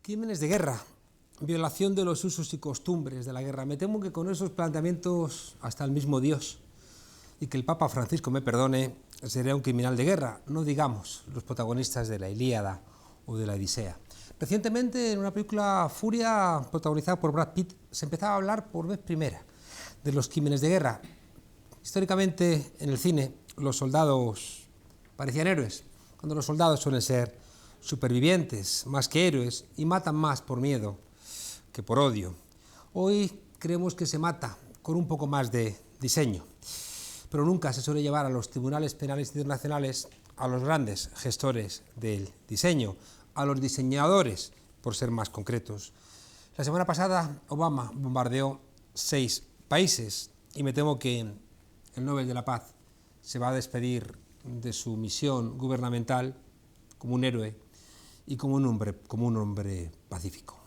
Crímenes de guerra, violación de los usos y costumbres de la guerra. Me temo que con esos planteamientos hasta el mismo Dios, y que el Papa Francisco me perdone, sería un criminal de guerra, no digamos los protagonistas de la Ilíada o de la Odisea. Recientemente, en una película Furia, protagonizada por Brad Pitt, se empezaba a hablar por vez primera de los crímenes de guerra. Históricamente, en el cine, los soldados parecían héroes, cuando los soldados suelen ser supervivientes, más que héroes, y matan más por miedo que por odio. Hoy creemos que se mata con un poco más de diseño, pero nunca se suele llevar a los tribunales penales internacionales a los grandes gestores del diseño, a los diseñadores, por ser más concretos. La semana pasada Obama bombardeó 6 países y me temo que el Nobel de la Paz se va a despedir de su misión gubernamental como un héroe y como un hombre pacífico.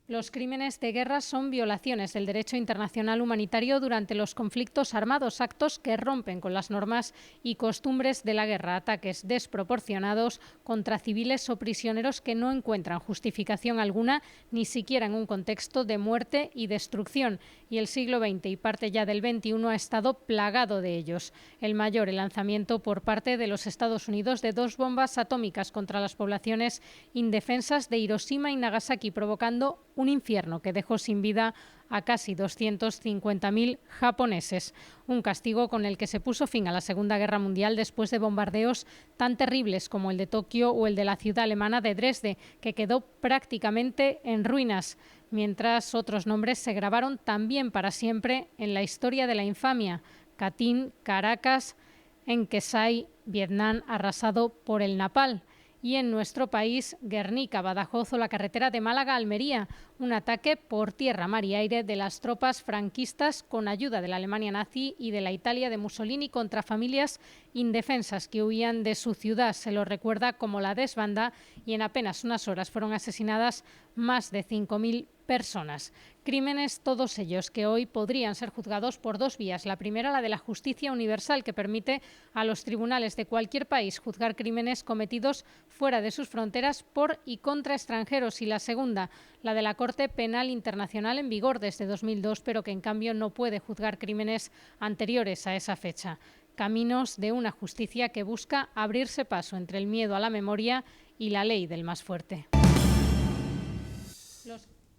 Los crímenes de guerra son violaciones del derecho internacional humanitario durante los conflictos armados, actos que rompen con las normas y costumbres de la guerra, ataques desproporcionados contra civiles o prisioneros que no encuentran justificación alguna, ni siquiera en un contexto de muerte y destrucción. Y el siglo XX y parte ya del XXI ha estado plagado de ellos. El mayor, el lanzamiento por parte de los Estados Unidos de 2 bombas atómicas contra las poblaciones indefensas de Hiroshima y Nagasaki, provocando un infierno que dejó sin vida a casi 250.000 japoneses. Un castigo con el que se puso fin a la Segunda Guerra Mundial después de bombardeos tan terribles como el de Tokio o el de la ciudad alemana de Dresde, que quedó prácticamente en ruinas, mientras otros nombres se grabaron también para siempre en la historia de la infamia. Katyn, Caracas, Enkesai, Vietnam arrasado por el napalm. Y en nuestro país, Guernica, Badajoz o la carretera de Málaga a Almería, un ataque por tierra, mar y aire de las tropas franquistas con ayuda de la Alemania nazi y de la Italia de Mussolini contra familias indefensas que huían de su ciudad. Se lo recuerda como la desbanda y en apenas unas horas fueron asesinadas más de 5.000 personas. Crímenes todos ellos que hoy podrían ser juzgados por 2 vías. La primera, la de la justicia universal, que permite a los tribunales de cualquier país juzgar crímenes cometidos fuera de sus fronteras por y contra extranjeros. Y la segunda, la de la Corte Penal Internacional, en vigor desde 2002, pero que en cambio no puede juzgar crímenes anteriores a esa fecha. Caminos de una justicia que busca abrirse paso entre el miedo a la memoria y la ley del más fuerte.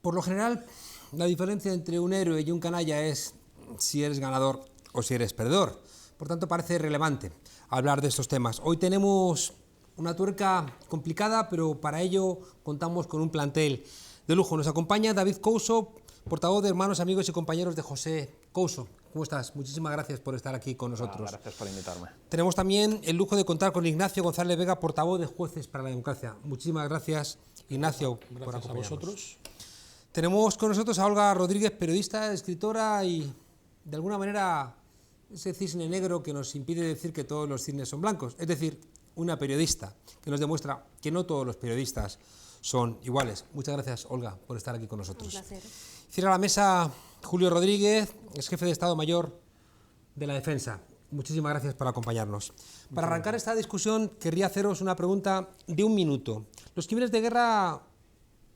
Por lo general, la diferencia entre un héroe y un canalla es si eres ganador o si eres perdedor. Por tanto, parece relevante hablar de estos temas. Hoy tenemos una tuerca complicada, pero para ello contamos con un plantel de lujo. Nos acompaña David Couso, portavoz de Hermanos, Amigos y Compañeros de José Couso. ¿Cómo estás? Muchísimas gracias por estar aquí con nosotros. Gracias por invitarme. Tenemos también el lujo de contar con Ignacio González Vega, portavoz de Jueces para la Democracia. Muchísimas gracias, Ignacio, por acompañarnos. Gracias a vosotros. Tenemos con nosotros a Olga Rodríguez, periodista, escritora y, de alguna manera, ese cisne negro que nos impide decir que todos los cisnes son blancos. Es decir, una periodista que nos demuestra que no todos los periodistas son iguales. Muchas gracias, Olga, por estar aquí con nosotros. Un placer. Cierra la mesa Julio Rodríguez, es jefe de Estado Mayor de la Defensa. Muchísimas gracias por acompañarnos. Para arrancar esta discusión, querría haceros una pregunta de 1 minuto. Los crímenes de guerra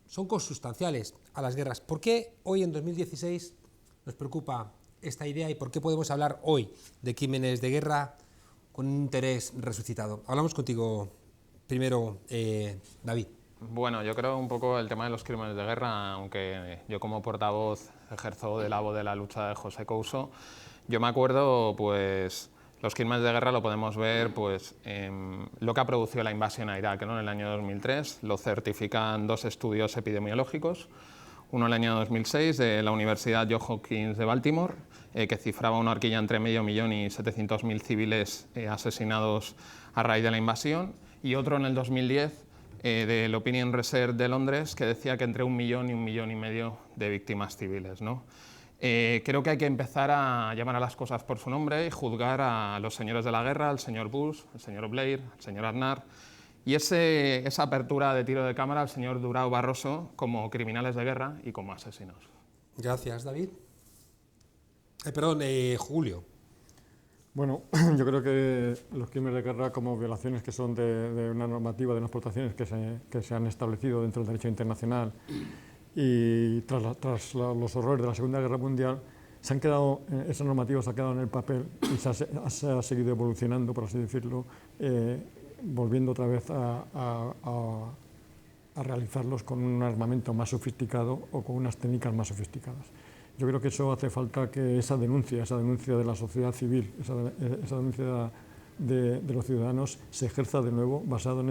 son consustanciales a las guerras. ¿Por qué hoy, en 2016, nos preocupa esta idea y por qué podemos hablar hoy de crímenes de guerra con un interés resucitado? Hablamos contigo primero, David. Bueno, yo creo un poco el tema de los crímenes de guerra, aunque yo como portavoz ejerzo de la voz de la lucha de José Couso, yo me acuerdo, pues, los crímenes de guerra lo podemos ver pues, en lo que ha producido la invasión a Irak, ¿no? En el año 2003, lo certifican 2 estudios epidemiológicos, uno en el año 2006 de la Universidad Johns Hopkins de Baltimore, que cifraba una horquilla entre 500.000 y 700.000 civiles asesinados a raíz de la invasión, y otro en el 2010 del Opinion Research de Londres, que decía que entre 1 millón y 1,5 millones de víctimas civiles, ¿no? Creo que hay que empezar a llamar a las cosas por su nombre y juzgar a los señores de la guerra, al señor Bush, al señor Blair, al señor Aznar, y esa apertura de tiro de cámara al señor Durão Barroso como criminales de guerra y como asesinos. Gracias, David. Julio. Bueno, yo creo que los crímenes de guerra, como violaciones que son de una normativa, de unas protecciones que se han establecido dentro del derecho internacional y tras los horrores de la Segunda Guerra Mundial, esa normativa se ha quedado en el papel y se ha seguido evolucionando, por así decirlo, volviendo otra vez a realizarlos con un armamento más sofisticado o con unas técnicas más sofisticadas. Yo creo que eso hace falta que esa denuncia de la sociedad civil, esa denuncia de los ciudadanos se ejerza de nuevo basado en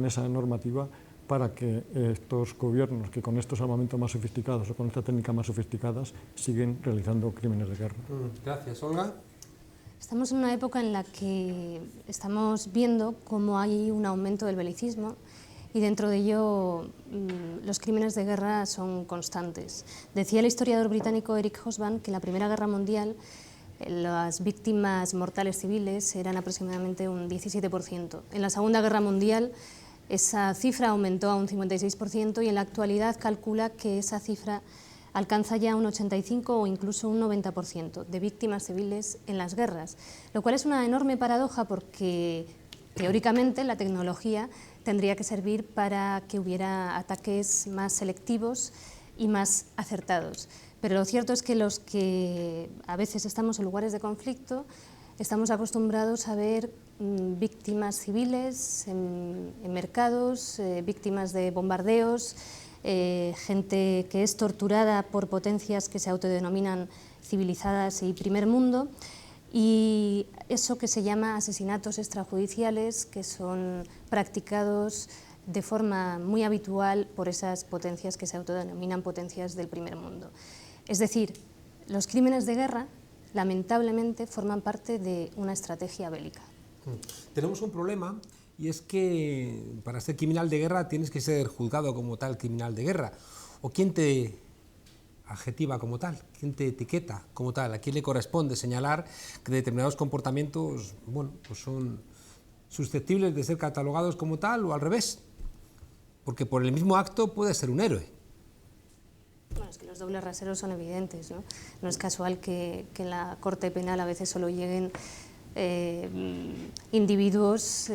esa normativa, para que estos gobiernos que con estos armamentos más sofisticados o con estas técnicas más sofisticadas siguen realizando crímenes de guerra. Gracias, Olga. Estamos en una época en la que estamos viendo cómo hay un aumento del belicismo y dentro de ello los crímenes de guerra son constantes. Decía el historiador británico Eric Hobsbawm que en la Primera Guerra Mundial las víctimas mortales civiles eran aproximadamente un 17%. En la Segunda Guerra Mundial esa cifra aumentó a un 56% y en la actualidad calcula que esa cifra alcanza ya un 85 o incluso un 90% de víctimas civiles en las guerras, lo cual es una enorme paradoja porque teóricamente la tecnología tendría que servir para que hubiera ataques más selectivos y más acertados. Pero lo cierto es que los que a veces estamos en lugares de conflicto estamos acostumbrados a ver víctimas civiles en mercados, víctimas de bombardeos, gente que es torturada por potencias que se autodenominan civilizadas y primer mundo, y eso que se llama asesinatos extrajudiciales, que son practicados de forma muy habitual por esas potencias que se autodenominan potencias del primer mundo. Es decir, los crímenes de guerra, lamentablemente, forman parte de una estrategia bélica. Tenemos un problema, y es que para ser criminal de guerra tienes que ser juzgado como tal criminal de guerra. ¿O quién te adjetiva como tal? ¿Quién te etiqueta como tal? ¿A quién le corresponde señalar que determinados comportamientos, bueno, pues son susceptibles de ser catalogados como tal o al revés? Porque por el mismo acto puede ser un héroe. Bueno, es que los dobles raseros son evidentes, ¿no? No es casual que en la Corte Penal a veces solo lleguen individuos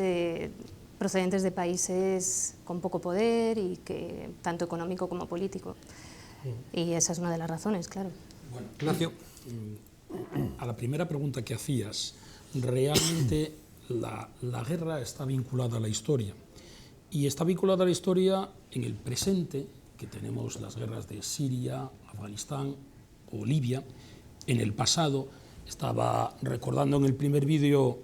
procedentes de países con poco poder y que tanto económico como político. Y esa es una de las razones, claro. Bueno, Ignacio. A la primera pregunta que hacías, realmente la guerra está vinculada a la historia. Y está vinculada a la historia en el presente, que tenemos las guerras de Siria, Afganistán o Libia. En el pasado, estaba recordando en el primer vídeo,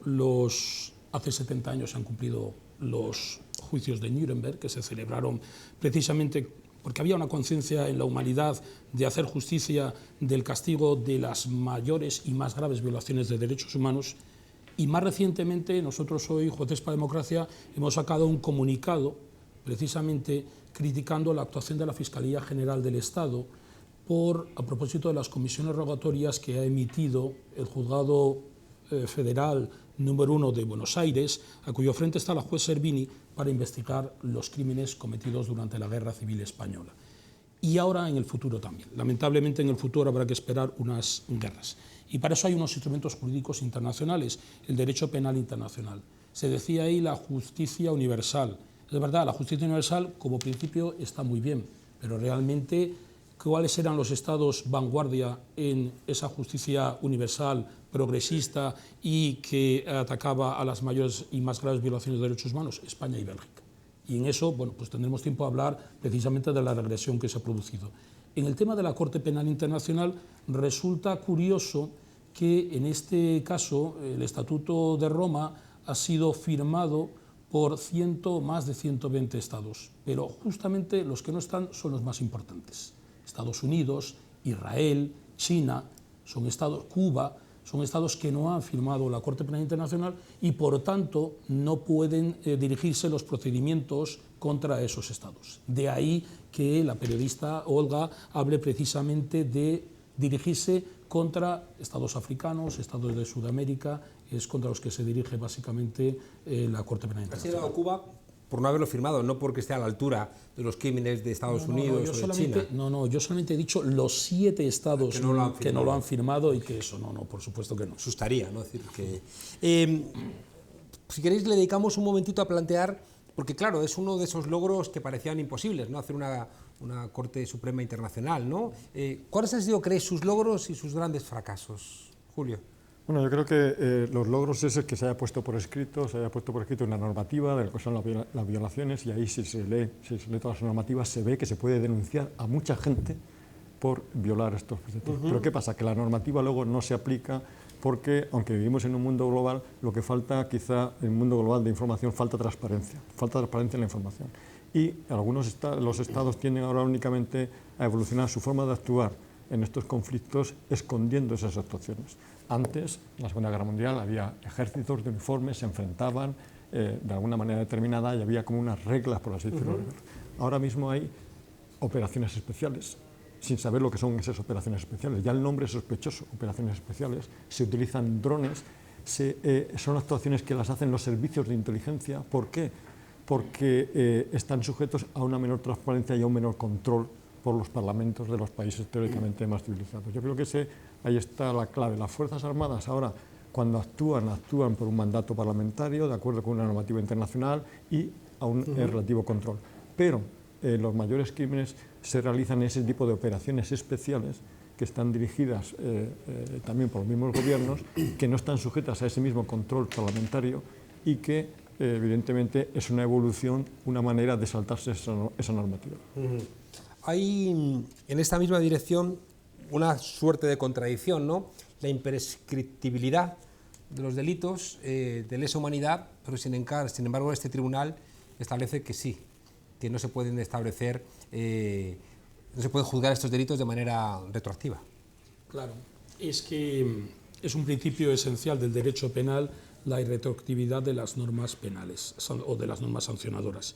hace 70 años se han cumplido los juicios de Nuremberg, que se celebraron precisamente porque había una conciencia en la humanidad de hacer justicia del castigo de las mayores y más graves violaciones de derechos humanos. Y más recientemente, nosotros hoy, Jueces para la Democracia, hemos sacado un comunicado precisamente criticando la actuación de la Fiscalía General del Estado a propósito de las comisiones rogatorias que ha emitido el Juzgado Federal número 1 de Buenos Aires, a cuyo frente está la juez Servini, para investigar los crímenes cometidos durante la Guerra Civil Española. Y ahora en el futuro también. Lamentablemente en el futuro habrá que esperar unas guerras. Y para eso hay unos instrumentos jurídicos internacionales, el derecho penal internacional. Se decía ahí la justicia universal. Es verdad, la justicia universal como principio está muy bien, pero realmente, ¿cuáles eran los estados vanguardia en esa justicia universal, progresista y que atacaba a las mayores y más graves violaciones de derechos humanos? España y Bélgica. Y en eso, bueno, pues tendremos tiempo a hablar precisamente de la regresión que se ha producido. En el tema de la Corte Penal Internacional resulta curioso que en este caso el Estatuto de Roma ha sido firmado por más de 120 estados, pero justamente los que no están son los más importantes. Estados Unidos, Israel, China, son estados, Cuba, son estados que no han firmado la Corte Penal Internacional y por tanto no pueden dirigirse los procedimientos contra esos estados. De ahí que la periodista Olga hable precisamente de dirigirse contra estados africanos, estados de Sudamérica, es contra los que se dirige básicamente la Corte Penal Internacional. ¿Has llegado a Cuba? por no haberlo firmado, no porque esté a la altura de los crímenes de Estados Unidos o de China. Yo solamente he dicho los 7 estados que no lo han firmado y que eso, por supuesto que no. Asustaría, ¿no? Es decir, que, si queréis le dedicamos un momentito a plantear, porque claro, es uno de esos logros que parecían imposibles, ¿no? Hacer una Corte Suprema Internacional, ¿no? ¿Cuáles han sido, creéis, sus logros y sus grandes fracasos? Julio. Bueno, yo creo que los logros es el que se haya puesto por escrito, una normativa de lo que son las violaciones, y ahí si se lee todas las normativas se ve que se puede denunciar a mucha gente por violar estos preceptos. Pero ¿qué pasa? Que la normativa luego no se aplica porque, aunque vivimos en un mundo global, lo que falta quizá en el mundo global de información, falta transparencia en la información. Y los estados tienden ahora únicamente a evolucionar su forma de actuar en estos conflictos escondiendo esas actuaciones. Antes, en la Segunda Guerra Mundial, había ejércitos de uniformes, se enfrentaban de alguna manera determinada y había como unas reglas, por así decirlo. Ahora mismo hay operaciones especiales, sin saber lo que son esas operaciones especiales. Ya el nombre es sospechoso, operaciones especiales. Se utilizan drones, son actuaciones que las hacen los servicios de inteligencia. ¿Por qué? Porque están sujetos a una menor transparencia y a un menor control por los parlamentos de los países teóricamente más civilizados. Yo creo que ahí está la clave. Las Fuerzas Armadas ahora, cuando actúan por un mandato parlamentario, de acuerdo con una normativa internacional y a un relativo control. Pero los mayores crímenes se realizan en ese tipo de operaciones especiales que están dirigidas también por los mismos gobiernos, que no están sujetas a ese mismo control parlamentario y que evidentemente es una evolución, una manera de saltarse esa normativa. Hay en esta misma dirección una suerte de contradicción, ¿no? La imprescriptibilidad de los delitos de lesa humanidad, pero sin embargo este tribunal establece que sí, que no se pueden establecer, no se pueden juzgar estos delitos de manera retroactiva. Claro, es que es un principio esencial del derecho penal la irretroactividad de las normas penales o de las normas sancionadoras.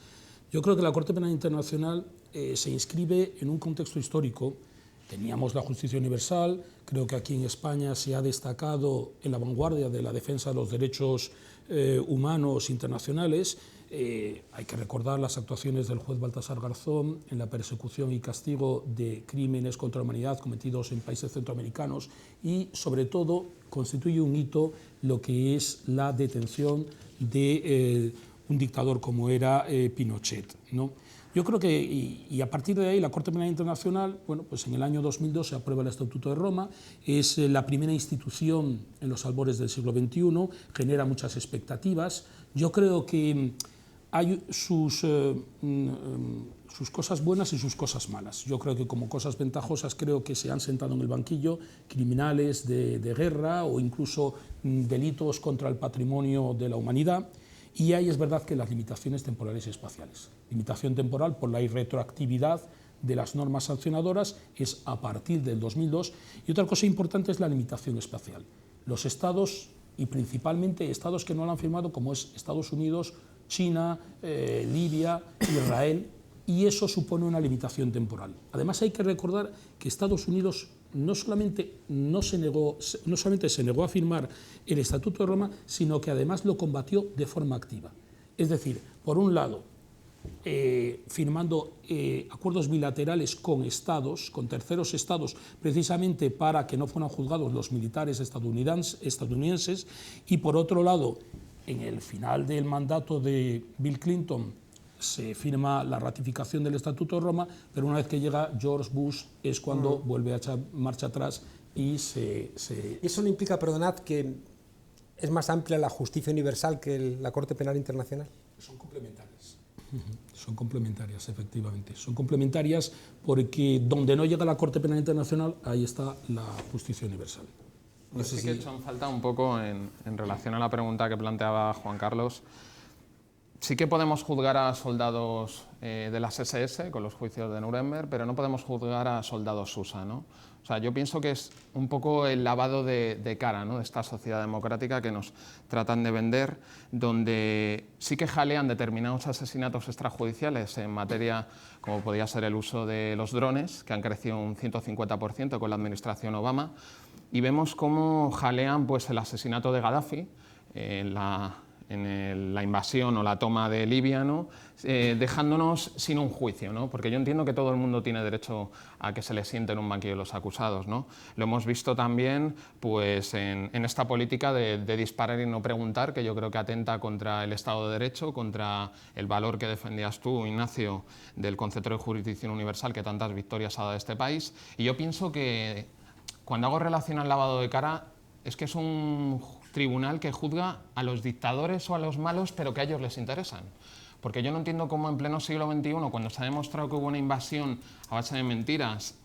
Yo creo que la Corte Penal Internacional se inscribe en un contexto histórico. Teníamos la justicia universal, creo que aquí en España se ha destacado en la vanguardia de la defensa de los derechos humanos internacionales. Hay que recordar las actuaciones del juez Baltasar Garzón en la persecución y castigo de crímenes contra la humanidad cometidos en países centroamericanos y, sobre todo, constituye un hito lo que es la detención de un dictador como era Pinochet, ¿no? Yo creo que, y a partir de ahí, la Corte Penal Internacional, bueno, pues en el año 2002 se aprueba el Estatuto de Roma, es la primera institución en los albores del siglo XXI, genera muchas expectativas. Yo creo que hay sus cosas buenas y sus cosas malas. Yo creo que como cosas ventajosas creo que se han sentado en el banquillo criminales de guerra o incluso delitos contra el patrimonio de la humanidad. Y ahí es verdad que las limitaciones temporales y espaciales. Limitación temporal por la irretroactividad de las normas sancionadoras es a partir del 2002. Y otra cosa importante es la limitación espacial. Los estados, y principalmente estados que no lo han firmado, como es Estados Unidos, China, Libia, Israel, y eso supone una limitación temporal. Además hay que recordar que Estados Unidos no solamente se negó a firmar el Estatuto de Roma, sino que además lo combatió de forma activa. Es decir, por un lado, firmando acuerdos bilaterales con estados, con terceros estados, precisamente para que no fueran juzgados los militares estadounidenses, y por otro lado, en el final del mandato de Bill Clinton, se firma la ratificación del Estatuto de Roma, pero una vez que llega George Bush es cuando vuelve a echar marcha atrás y ¿Eso no implica, perdonad, que es más amplia la justicia universal que la Corte Penal Internacional? Son complementarias. Son complementarias, efectivamente. Son complementarias porque donde no llega la Corte Penal Internacional, ahí está la justicia universal. No sé si he hecho en falta un poco en relación a la pregunta que planteaba Juan Carlos. Sí que podemos juzgar a soldados de las SS con los juicios de Nuremberg, pero no podemos juzgar a soldados USA, ¿no? O sea, yo pienso que es un poco el lavado de cara, ¿no?, de esta sociedad democrática que nos tratan de vender, donde sí que jalean determinados asesinatos extrajudiciales en materia, como podía ser el uso de los drones, que han crecido un 150% con la administración Obama, y vemos cómo jalean pues, el asesinato de Gaddafi en la invasión o la toma de Libia, ¿no? Dejándonos sin un juicio, ¿no? Porque yo entiendo que todo el mundo tiene derecho a que se le siente en un banquillo los acusados, ¿no? Lo hemos visto también pues, en esta política de disparar y no preguntar, que yo creo que atenta contra el Estado de Derecho, contra el valor que defendías tú, Ignacio, del concepto de jurisdicción universal que tantas victorias ha dado a este país. Y yo pienso que cuando hago relación al lavado de cara, es que es un tribunal que juzga a los dictadores o a los malos, pero que a ellos les interesan. Porque yo no entiendo cómo en pleno siglo XXI, cuando se ha demostrado que hubo una invasión a base de mentiras,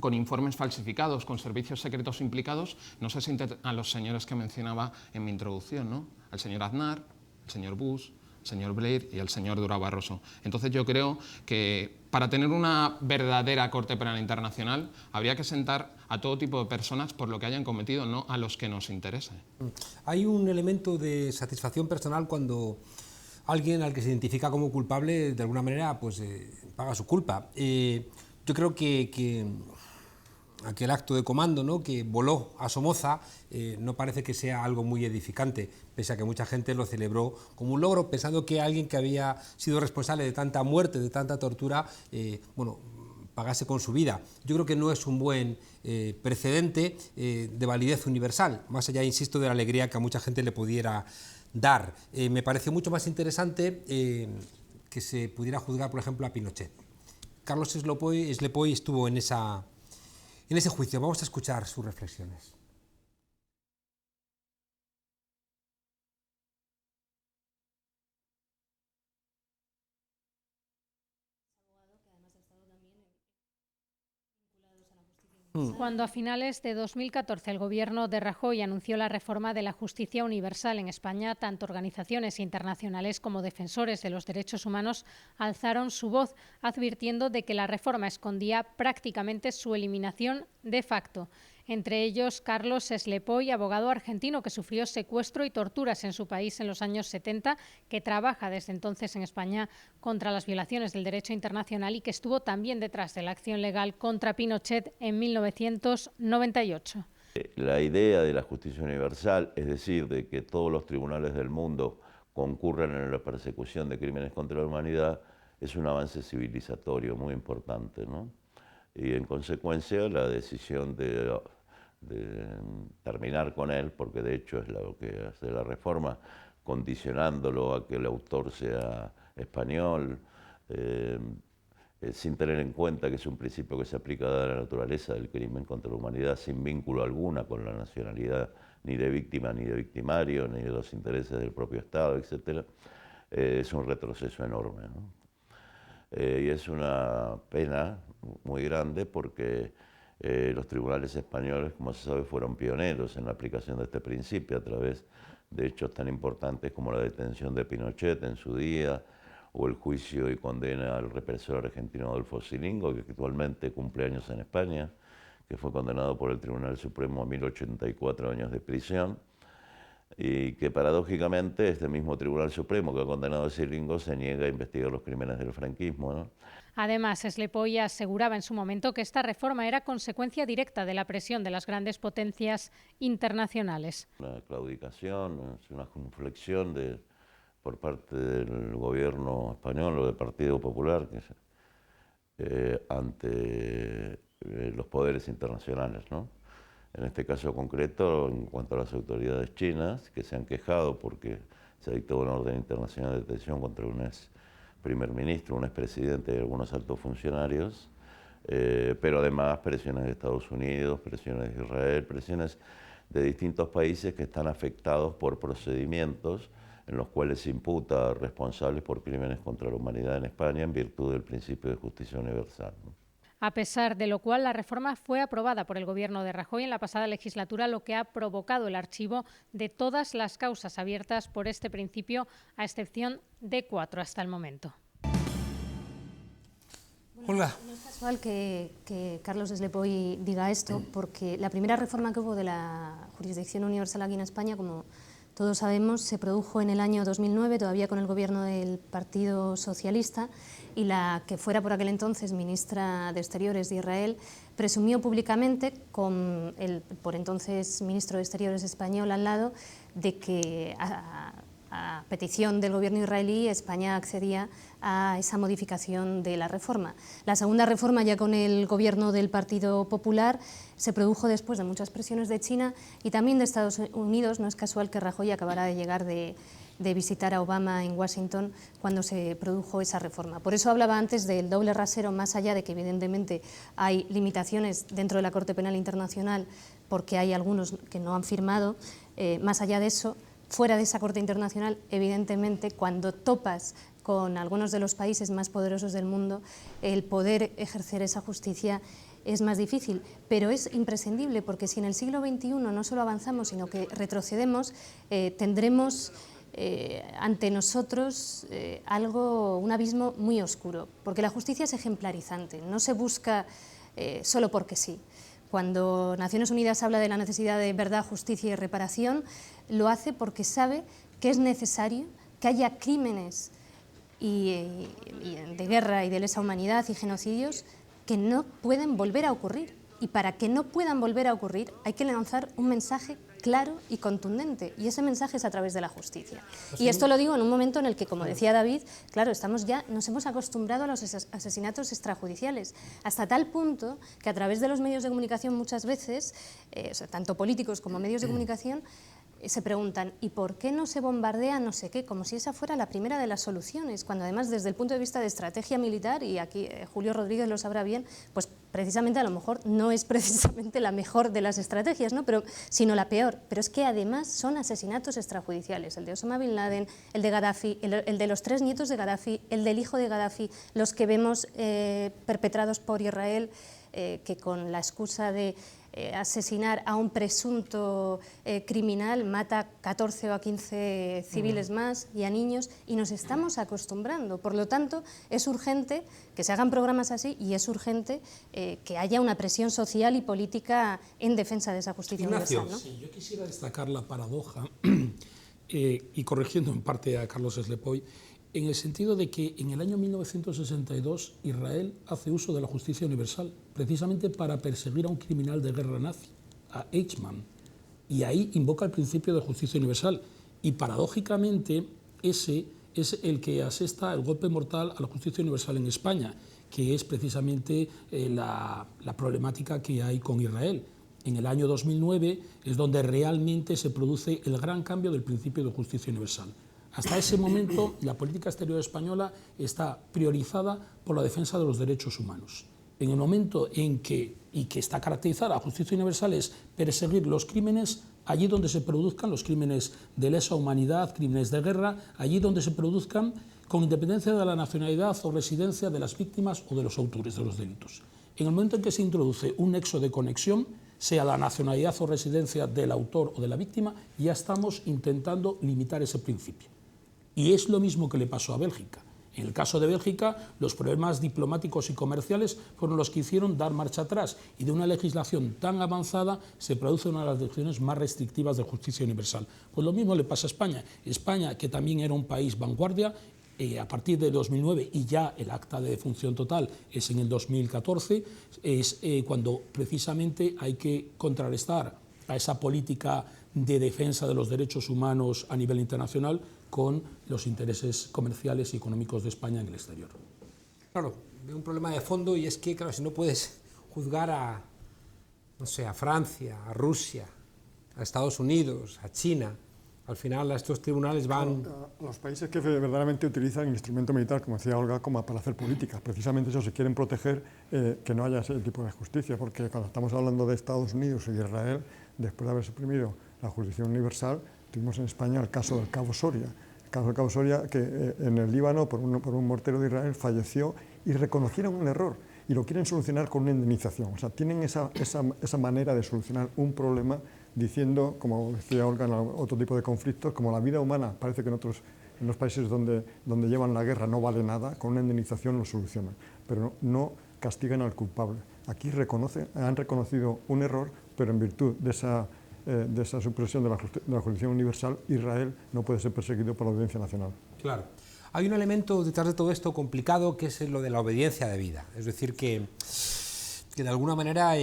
con informes falsificados, con servicios secretos implicados, no se sienten a los señores que mencionaba en mi introducción, ¿no? Al señor Aznar, al señor Bush, al señor Blair y al señor Durão Barroso. Entonces yo creo que para tener una verdadera Corte Penal Internacional habría que sentar a todo tipo de personas por lo que hayan cometido, no a los que nos interese. Hay un elemento de satisfacción personal cuando alguien al que se identifica como culpable de alguna manera pues, paga su culpa. Yo creo que aquel acto de comando, ¿no?, que voló a Somoza no parece que sea algo muy edificante, pese a que mucha gente lo celebró como un logro, pensando que alguien que había sido responsable de tanta muerte, de tanta tortura, bueno, pagase con su vida. Yo creo que no es un buen precedente de validez universal, más allá, insisto, de la alegría que a mucha gente le pudiera dar. Me pareció mucho más interesante que se pudiera juzgar, por ejemplo, a Pinochet. Carlos Eslepoy estuvo en ese juicio. Vamos a escuchar sus reflexiones. Cuando a finales de 2014 el gobierno de Rajoy anunció la reforma de la justicia universal en España, tanto organizaciones internacionales como defensores de los derechos humanos alzaron su voz, advirtiendo de que la reforma escondía prácticamente su eliminación de facto. Entre ellos, Carlos Eslepoy, abogado argentino que sufrió secuestro y torturas en su país en los años 70, que trabaja desde entonces en España contra las violaciones del derecho internacional y que estuvo también detrás de la acción legal contra Pinochet en 1998. La idea de la justicia universal, es decir, de que todos los tribunales del mundo concurran en la persecución de crímenes contra la humanidad, es un avance civilizatorio muy importante, ¿no? Y en consecuencia la decisión de terminar con él, porque de hecho es lo que hace la reforma, condicionándolo a que el autor sea español, sin tener en cuenta que es un principio que se aplica a la naturaleza del crimen contra la humanidad, sin vínculo alguna con la nacionalidad ni de víctima ni de victimario, ni de los intereses del propio Estado, etc., es un retroceso enorme, ¿no? Y es una pena muy grande porque los tribunales españoles, como se sabe, fueron pioneros en la aplicación de este principio a través de hechos tan importantes como la detención de Pinochet en su día o el juicio y condena al represor argentino Adolfo Scilingo, que actualmente cumple años en España, que fue condenado por el Tribunal Supremo a 1084 años de prisión, y que paradójicamente este mismo Tribunal Supremo que ha condenado a Scilingo se niega a investigar los crímenes del franquismo, ¿no? Además, Eslepoy aseguraba en su momento que esta reforma era consecuencia directa de la presión de las grandes potencias internacionales. La claudicación, es una inflexión por parte del gobierno español o del Partido Popular ante los poderes internacionales, ¿no? En este caso concreto, en cuanto a las autoridades chinas, que se han quejado porque se ha dictado una orden internacional de detención contra un ex primer ministro, un expresidente y algunos altos funcionarios, pero además presiones de Estados Unidos, presiones de Israel, presiones de distintos países que están afectados por procedimientos en los cuales se imputa a responsables por crímenes contra la humanidad en España en virtud del principio de justicia universal, ¿no? A pesar de lo cual, la reforma fue aprobada por el gobierno de Rajoy en la pasada legislatura, lo que ha provocado el archivo de todas las causas abiertas por este principio, a excepción de 4 hasta el momento. Olga. No es casual que Carlos Eslepoy diga esto, porque la primera reforma que hubo de la jurisdicción universal aquí en España, como todos sabemos, se produjo en el año 2009, todavía con el gobierno del Partido Socialista, y la que fuera por aquel entonces ministra de Exteriores de Israel presumió públicamente, con el por entonces ministro de Exteriores español al lado, de que a petición del gobierno israelí, España accedía a esa modificación de la reforma. La segunda reforma, ya con el gobierno del Partido Popular, se produjo después de muchas presiones de China y también de Estados Unidos. No es casual que Rajoy acabara de llegar de visitar a Obama en Washington cuando se produjo esa reforma. Por eso hablaba antes del doble rasero, más allá de que evidentemente hay limitaciones dentro de la Corte Penal Internacional porque hay algunos que no han firmado, más allá de eso, fuera de esa Corte Internacional, evidentemente, cuando topas con algunos de los países más poderosos del mundo, el poder ejercer esa justicia es más difícil, pero es imprescindible, porque si en el siglo XXI no solo avanzamos, sino que retrocedemos, tendremos ante nosotros un abismo muy oscuro, porque la justicia es ejemplarizante, no se busca solo porque sí. Cuando Naciones Unidas habla de la necesidad de verdad, justicia y reparación, lo hace porque sabe que es necesario que haya crímenes de guerra y de lesa humanidad y genocidios que no pueden volver a ocurrir. Y para que no puedan volver a ocurrir hay que lanzar un mensaje claro y contundente, y ese mensaje es a través de la justicia. Y esto lo digo en un momento en el que, como decía David, claro, nos hemos acostumbrado a los asesinatos extrajudiciales, hasta tal punto que a través de los medios de comunicación muchas veces, tanto políticos como medios de comunicación, se preguntan, ¿y por qué no se bombardea no sé qué? Como si esa fuera la primera de las soluciones, cuando además desde el punto de vista de estrategia militar, y aquí Julio Rodríguez lo sabrá bien, pues precisamente a lo mejor no es precisamente la mejor de las estrategias, ¿no? Sino la peor. Pero es que además son asesinatos extrajudiciales, el de Osama Bin Laden, el de Gaddafi, el de los 3 nietos de Gaddafi, el del hijo de Gaddafi, los que vemos perpetrados por Israel, que con la excusa de asesinar a un presunto criminal mata 14 o a 15 civiles más y a niños, y nos estamos acostumbrando. Por lo tanto, es urgente que se hagan programas así y es urgente que haya una presión social y política en defensa de esa justicia universal, ¿no? Sí, yo quisiera destacar la paradoja, y corrigiendo en parte a Carlos Eslepoy, en el sentido de que en el año 1962 Israel hace uso de la justicia universal, precisamente para perseguir a un criminal de guerra nazi, a Eichmann, y ahí invoca el principio de justicia universal, y paradójicamente ese es el que asesta el golpe mortal a la justicia universal en España, que es precisamente la problemática que hay con Israel. En el año 2009 es donde realmente se produce el gran cambio del principio de justicia universal. Hasta ese momento, la política exterior española está priorizada por la defensa de los derechos humanos. En el momento en que, y que está caracterizada la justicia universal, es perseguir los crímenes allí donde se produzcan, los crímenes de lesa humanidad, crímenes de guerra, allí donde se produzcan, con independencia de la nacionalidad o residencia de las víctimas o de los autores de los delitos. En el momento en que se introduce un nexo de conexión, sea la nacionalidad o residencia del autor o de la víctima, ya estamos intentando limitar ese principio. Y es lo mismo que le pasó a Bélgica. En el caso de Bélgica, los problemas diplomáticos y comerciales fueron los que hicieron dar marcha atrás, y de una legislación tan avanzada se produce una de las decisiones más restrictivas de justicia universal. Pues lo mismo le pasa a España. España, que también era un país vanguardia, a partir de 2009, y ya el acta de defunción total es en el 2014, es cuando precisamente hay que contrarrestar a esa política de defensa de los derechos humanos a nivel internacional con los intereses comerciales y económicos de España en el exterior. Claro, veo un problema de fondo, y es que, claro, si no puedes juzgar a, no sé, a Francia, a Rusia, a Estados Unidos, a China, al final estos tribunales van... Los países que verdaderamente utilizan el instrumento militar, como decía Olga, como para hacer políticas, precisamente eso, se quieren proteger que no haya ese tipo de justicia, porque cuando estamos hablando de Estados Unidos y Israel, después de haber suprimido la jurisdicción universal, tuvimos en España el caso del Cabo Soria. El caso del Cabo Soria, que en el Líbano, por un mortero de Israel, falleció y reconocieron un error y lo quieren solucionar con una indemnización. O sea, tienen esa manera de solucionar un problema diciendo, como decía Olga, en otro tipo de conflictos, como la vida humana parece que en los países donde llevan la guerra no vale nada, con una indemnización lo solucionan, pero no castigan al culpable. Aquí han reconocido un error, pero en virtud de esa supresión de la jurisdicción universal, Israel no puede ser perseguido por la Audiencia Nacional. Claro. Hay un elemento detrás de todo esto complicado, que es lo de la obediencia debida. Es decir, que de alguna manera...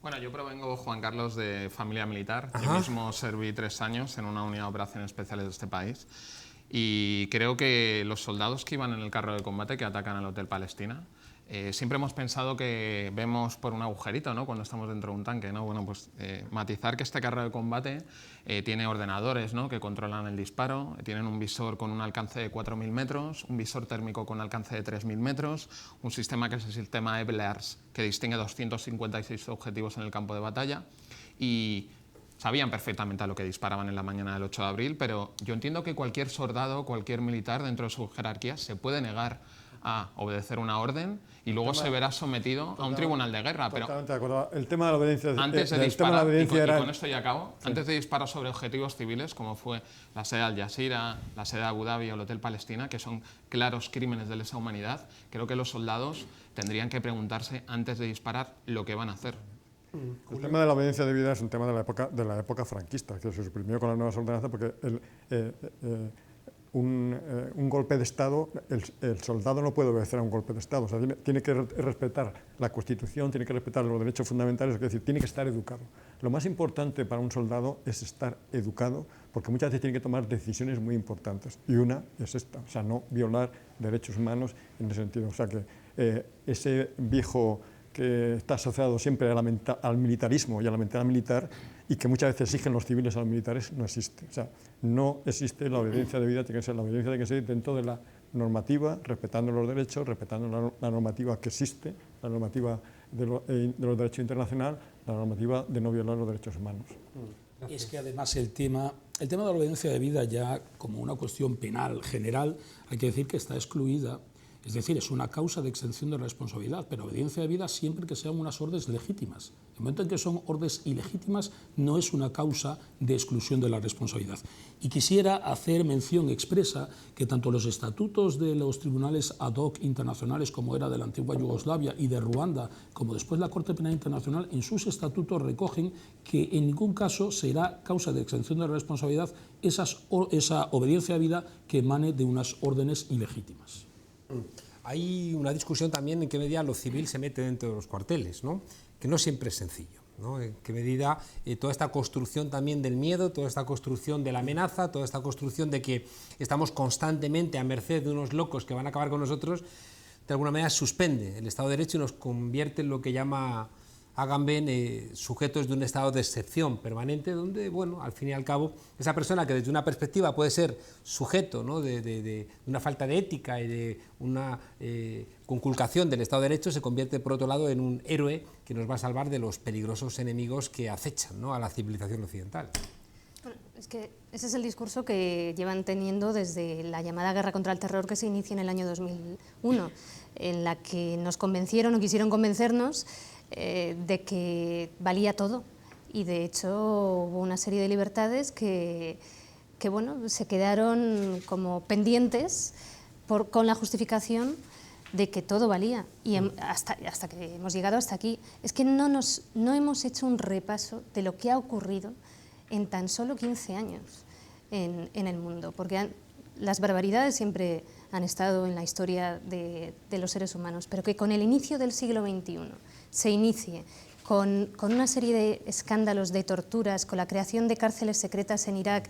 Bueno, yo provengo, Juan Carlos, de familia militar. Ajá. Yo mismo serví 3 años en una unidad de operaciones especiales de este país. Y creo que los soldados que iban en el carro de combate que atacan al Hotel Palestina, siempre hemos pensado que vemos por un agujerito, ¿no?, cuando estamos dentro de un tanque, ¿no? Bueno, pues matizar que este carro de combate tiene ordenadores, ¿no?, que controlan el disparo, tienen un visor con un alcance de 4.000 metros, un visor térmico con alcance de 3.000 metros, un sistema que es el sistema EBLARS, que distingue 256 objetivos en el campo de batalla, y sabían perfectamente a lo que disparaban en la mañana del 8 de abril, pero yo entiendo que cualquier soldado, cualquier militar dentro de su jerarquía se puede negar a obedecer una orden y luego se verá sometido a un tribunal de guerra. Pero totalmente de acuerdo. El tema de la obediencia, antes de el tema disparar, de la obediencia y era... con esto ya acabo, sí. Antes de disparar sobre objetivos civiles, como fue la sede de Al Jazeera, la sede de Abu Dhabi o el Hotel Palestina, que son claros crímenes de lesa humanidad, creo que los soldados tendrían que preguntarse antes de disparar lo que van a hacer. El tema de la obediencia debida es un tema de la época franquista, que se suprimió con las nuevas ordenanzas porque un golpe de Estado, el soldado no puede obedecer a un golpe de Estado, o sea, tiene que respetar la Constitución, tiene que respetar los derechos fundamentales, es decir, tiene que estar educado. Lo más importante para un soldado es estar educado, porque muchas veces tiene que tomar decisiones muy importantes, y una es esta, o sea, no violar derechos humanos en ese sentido. O sea, que ese viejo que está asociado siempre al militarismo y a la mentalidad militar, y que muchas veces exigen los civiles a los militares, no existe. O sea, no existe la obediencia debida, tiene que ser la obediencia de que ser dentro de la normativa, respetando los derechos, respetando la normativa que existe, la normativa de los derechos internacionales, la normativa de no violar los derechos humanos. Es que además el tema de la obediencia debida, ya como una cuestión penal general, hay que decir que está excluida. Es decir, es una causa de exención de responsabilidad, pero obediencia debida siempre que sean unas órdenes legítimas. En el momento en que son órdenes ilegítimas, no es una causa de exclusión de la responsabilidad. Y quisiera hacer mención expresa que tanto los estatutos de los tribunales ad hoc internacionales, como era de la antigua Yugoslavia y de Ruanda, como después la Corte Penal Internacional, en sus estatutos recogen que en ningún caso será causa de exención de responsabilidad esa obediencia debida que emane de unas órdenes ilegítimas. Hay una discusión también en qué medida lo civil se mete dentro de los cuarteles, ¿no?, que no siempre es sencillo, ¿no?, en qué medida toda esta construcción también del miedo, toda esta construcción de la amenaza, toda esta construcción de que estamos constantemente a merced de unos locos que van a acabar con nosotros, de alguna manera suspende el Estado de Derecho y nos convierte en lo que llama Agamben sujetos de un estado de excepción permanente, donde, bueno, al fin y al cabo, esa persona que desde una perspectiva puede ser sujeto, ¿no?, de una falta de ética y de una conculcación del Estado de Derecho, se convierte, por otro lado, en un héroe que nos va a salvar de los peligrosos enemigos que acechan, ¿no?, a la civilización occidental. Bueno, es que ese es el discurso que llevan teniendo desde la llamada guerra contra el terror que se inicia en el año 2001, en la que nos convencieron o quisieron convencernos de que valía todo, y de hecho hubo una serie de libertades que bueno, se quedaron como pendientes con la justificación de que todo valía, y hasta que hemos llegado hasta aquí. Es que no hemos hecho un repaso de lo que ha ocurrido en tan solo 15 años en el mundo, porque las barbaridades siempre han estado en la historia de los seres humanos, pero que con el inicio del siglo XXI se inicie con una serie de escándalos de torturas, con la creación de cárceles secretas en Irak,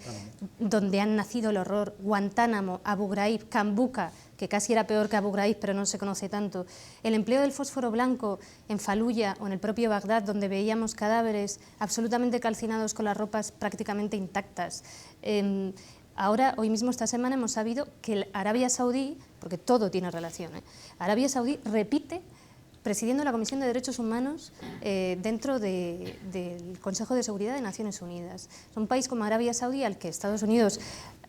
donde han nacido el horror, Guantánamo, Abu Ghraib, Kambuka, que casi era peor que Abu Ghraib, pero no se conoce tanto, el empleo del fósforo blanco en Faluya o en el propio Bagdad, donde veíamos cadáveres absolutamente calcinados con las ropas prácticamente intactas. Ahora, hoy mismo, esta semana, hemos sabido que Arabia Saudí, porque todo tiene relación, Arabia Saudí repite presidiendo la Comisión de Derechos Humanos dentro del Consejo de Seguridad de Naciones Unidas. Es un país como Arabia Saudí, al que Estados Unidos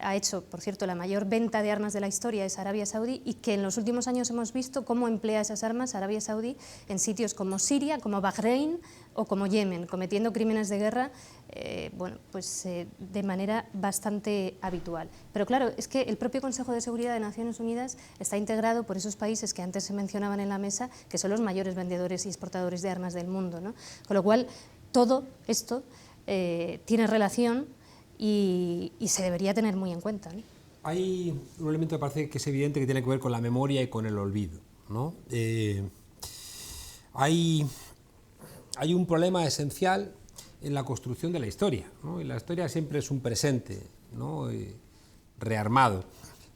ha hecho, por cierto, la mayor venta de armas de la historia, es Arabia Saudí, y que en los últimos años hemos visto cómo emplea esas armas Arabia Saudí en sitios como Siria, como Bahrein o como Yemen, cometiendo crímenes de guerra de manera bastante habitual. Pero claro, es que el propio Consejo de Seguridad de Naciones Unidas está integrado por esos países que antes se mencionaban en la mesa, que son los mayores vendedores y exportadores de armas del mundo, ¿no? Con lo cual, todo esto tiene relación y se debería tener muy en cuenta, ¿no? Hay un elemento que parece que es evidente que tiene que ver con la memoria y con el olvido, ¿no? Hay hay un problema esencial en la construcción de la historia, ¿no? Y la historia siempre es un presente, ¿no? Rearmado.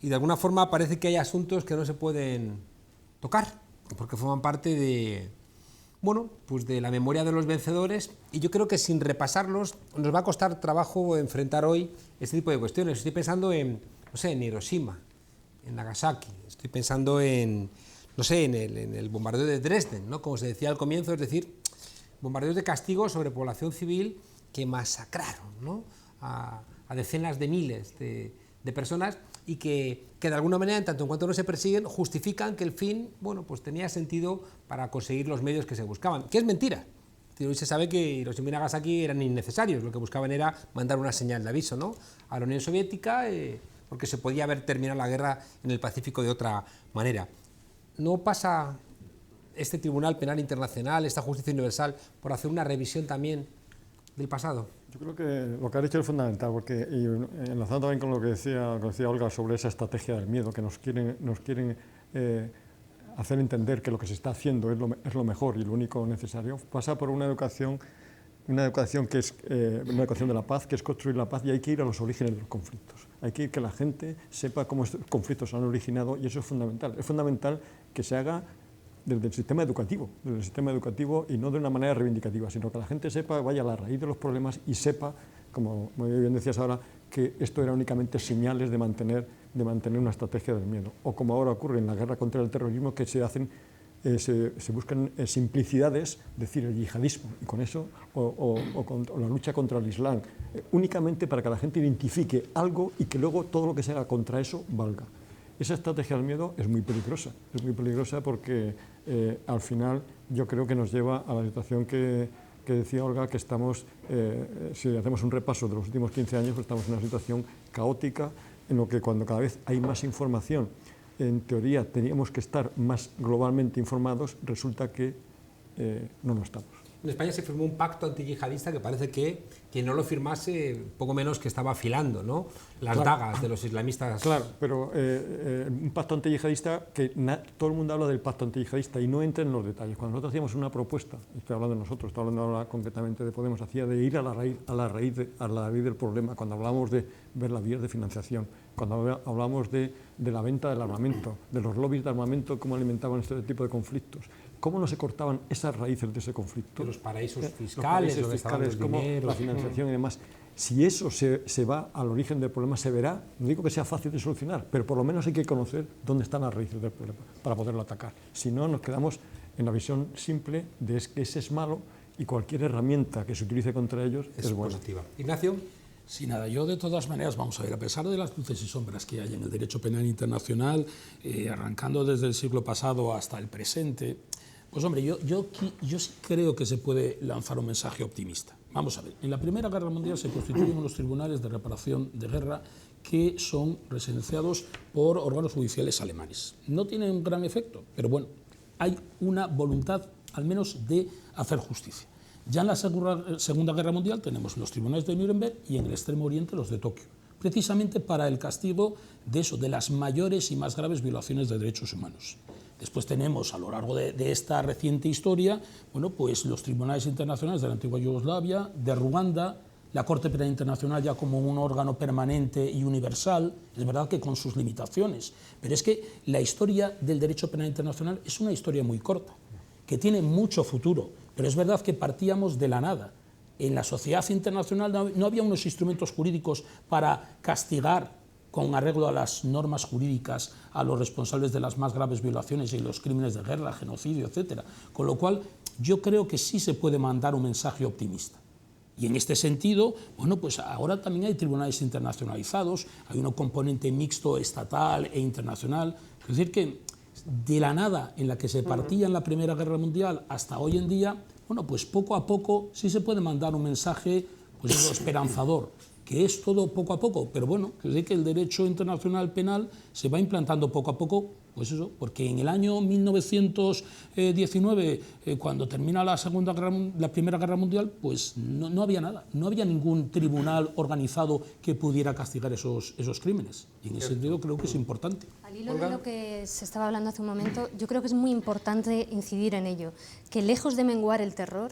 Y de alguna forma parece que hay asuntos que no se pueden tocar, porque forman parte de, bueno, pues de la memoria de los vencedores, y yo creo que sin repasarlos nos va a costar trabajo enfrentar hoy este tipo de cuestiones. Estoy pensando en, no sé, en Hiroshima, en Nagasaki, estoy pensando en, no sé, en el bombardeo de Dresden, ¿no? Como se decía al comienzo, es decir, bombardeos de castigo sobre población civil que masacraron, ¿no? a decenas de miles de personas, y que de alguna manera, en tanto en cuanto no se persiguen, justifican que el fin, bueno, pues tenía sentido para conseguir los medios que se buscaban, que es mentira. Hoy se sabe que Hiroshima y Nagasaki eran innecesarios, lo que buscaban era mandar una señal de aviso, ¿no? A la Unión Soviética, porque se podía haber terminado la guerra en el Pacífico de otra manera. ¿No pasa este Tribunal Penal Internacional, esta justicia universal, por hacer una revisión también del pasado? Yo creo que lo que ha dicho es fundamental, porque, y enlazando también con lo que decía Olga sobre esa estrategia del miedo, que nos quieren hacer entender que lo que se está haciendo es lo mejor y lo único necesario, pasa por una educación que es una educación de la paz, que es construir la paz, y hay que ir a los orígenes de los conflictos. Hay que ir que la gente sepa cómo estos conflictos se han originado, y eso es fundamental. Es fundamental que se haga desde el sistema educativo y no de una manera reivindicativa, sino que la gente sepa, vaya a la raíz de los problemas y sepa, como muy bien decías ahora, que esto era únicamente señales de mantener una estrategia del miedo. O como ahora ocurre en la guerra contra el terrorismo, que se buscan simplicidades, decir el yihadismo, y con eso, o la lucha contra el Islam, únicamente para que la gente identifique algo y que luego todo lo que se haga contra eso valga. Esa estrategia del miedo es muy peligrosa porque al final yo creo que nos lleva a la situación que decía Olga, que estamos, si hacemos un repaso de los últimos 15 años, pues estamos en una situación caótica, en lo que cuando cada vez hay más información, en teoría teníamos que estar más globalmente informados, resulta que no lo estamos. En España se firmó un pacto antiyihadista que parece que quien no lo firmase, poco menos que estaba afilando, ¿no?, las dagas de los islamistas. Claro, pero un pacto antiyihadista, que todo el mundo habla del pacto antiyihadista y no entra en los detalles. Cuando nosotros hacíamos una propuesta, estoy hablando de nosotros, estoy hablando ahora concretamente de Podemos, hacía de ir a la raíz del problema, cuando hablábamos de ver las vías de financiación, cuando hablábamos de la venta del armamento, de los lobbies de armamento, cómo alimentaban este tipo de conflictos, cómo no se cortaban esas raíces de ese conflicto. De los paraísos fiscales, como la financiación y demás. Si eso se va al origen del problema, se verá. No digo que sea fácil de solucionar, pero por lo menos hay que conocer dónde están las raíces del problema para poderlo atacar. Si no, nos quedamos en la visión simple de que ese es malo y cualquier herramienta que se utilice contra ellos es buena. Positiva. Ignacio. Sí, nada, yo de todas maneras, vamos a ver, a pesar de las luces y sombras que hay en el derecho penal internacional, arrancando desde el siglo pasado hasta el presente, pues hombre, yo sí creo que se puede lanzar un mensaje optimista. Vamos a ver, en la Primera Guerra Mundial se constituyen unos tribunales de reparación de guerra que son residenciados por órganos judiciales alemanes. No tienen un gran efecto, pero bueno, hay una voluntad al menos de hacer justicia. Ya en la Segunda Guerra Mundial tenemos los tribunales de Nuremberg y en el Extremo Oriente los de Tokio, precisamente para el castigo de las mayores y más graves violaciones de derechos humanos. Después tenemos, a lo largo de esta reciente historia, bueno, pues los tribunales internacionales de la antigua Yugoslavia, de Ruanda, la Corte Penal Internacional ya como un órgano permanente y universal, es verdad que con sus limitaciones, pero es que la historia del derecho penal internacional es una historia muy corta, que tiene mucho futuro, pero es verdad que partíamos de la nada. En la sociedad internacional no había unos instrumentos jurídicos para castigar con arreglo a las normas jurídicas a los responsables de las más graves violaciones y los crímenes de guerra, genocidio, etc. Con lo cual, yo creo que sí se puede mandar un mensaje optimista. Y en este sentido, bueno, pues ahora también hay tribunales internacionalizados, hay un componente mixto estatal e internacional. Es decir, que de la nada en la que se partía en la Primera Guerra Mundial hasta hoy en día, bueno, pues poco a poco sí se puede mandar un mensaje, pues eso, esperanzador, que es todo poco a poco, pero bueno, que el derecho internacional penal se va implantando poco a poco, pues eso, porque en el año 1919, cuando termina la Primera Guerra Mundial, pues no había nada, no había ningún tribunal organizado que pudiera castigar esos crímenes, y en ese sentido creo que es importante. Al hilo de lo que se estaba hablando hace un momento, yo creo que es muy importante incidir en ello, que lejos de menguar el terror,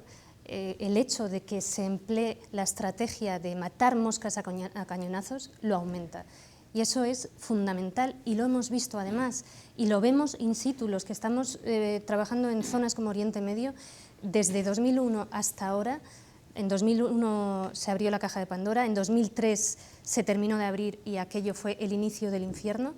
el hecho de que se emplee la estrategia de matar moscas a cañonazos lo aumenta. Y eso es fundamental y lo hemos visto además, y lo vemos in situ, los que estamos trabajando en zonas como Oriente Medio, desde 2001 hasta ahora. En 2001 se abrió la caja de Pandora, en 2003 se terminó de abrir y aquello fue el inicio del infierno,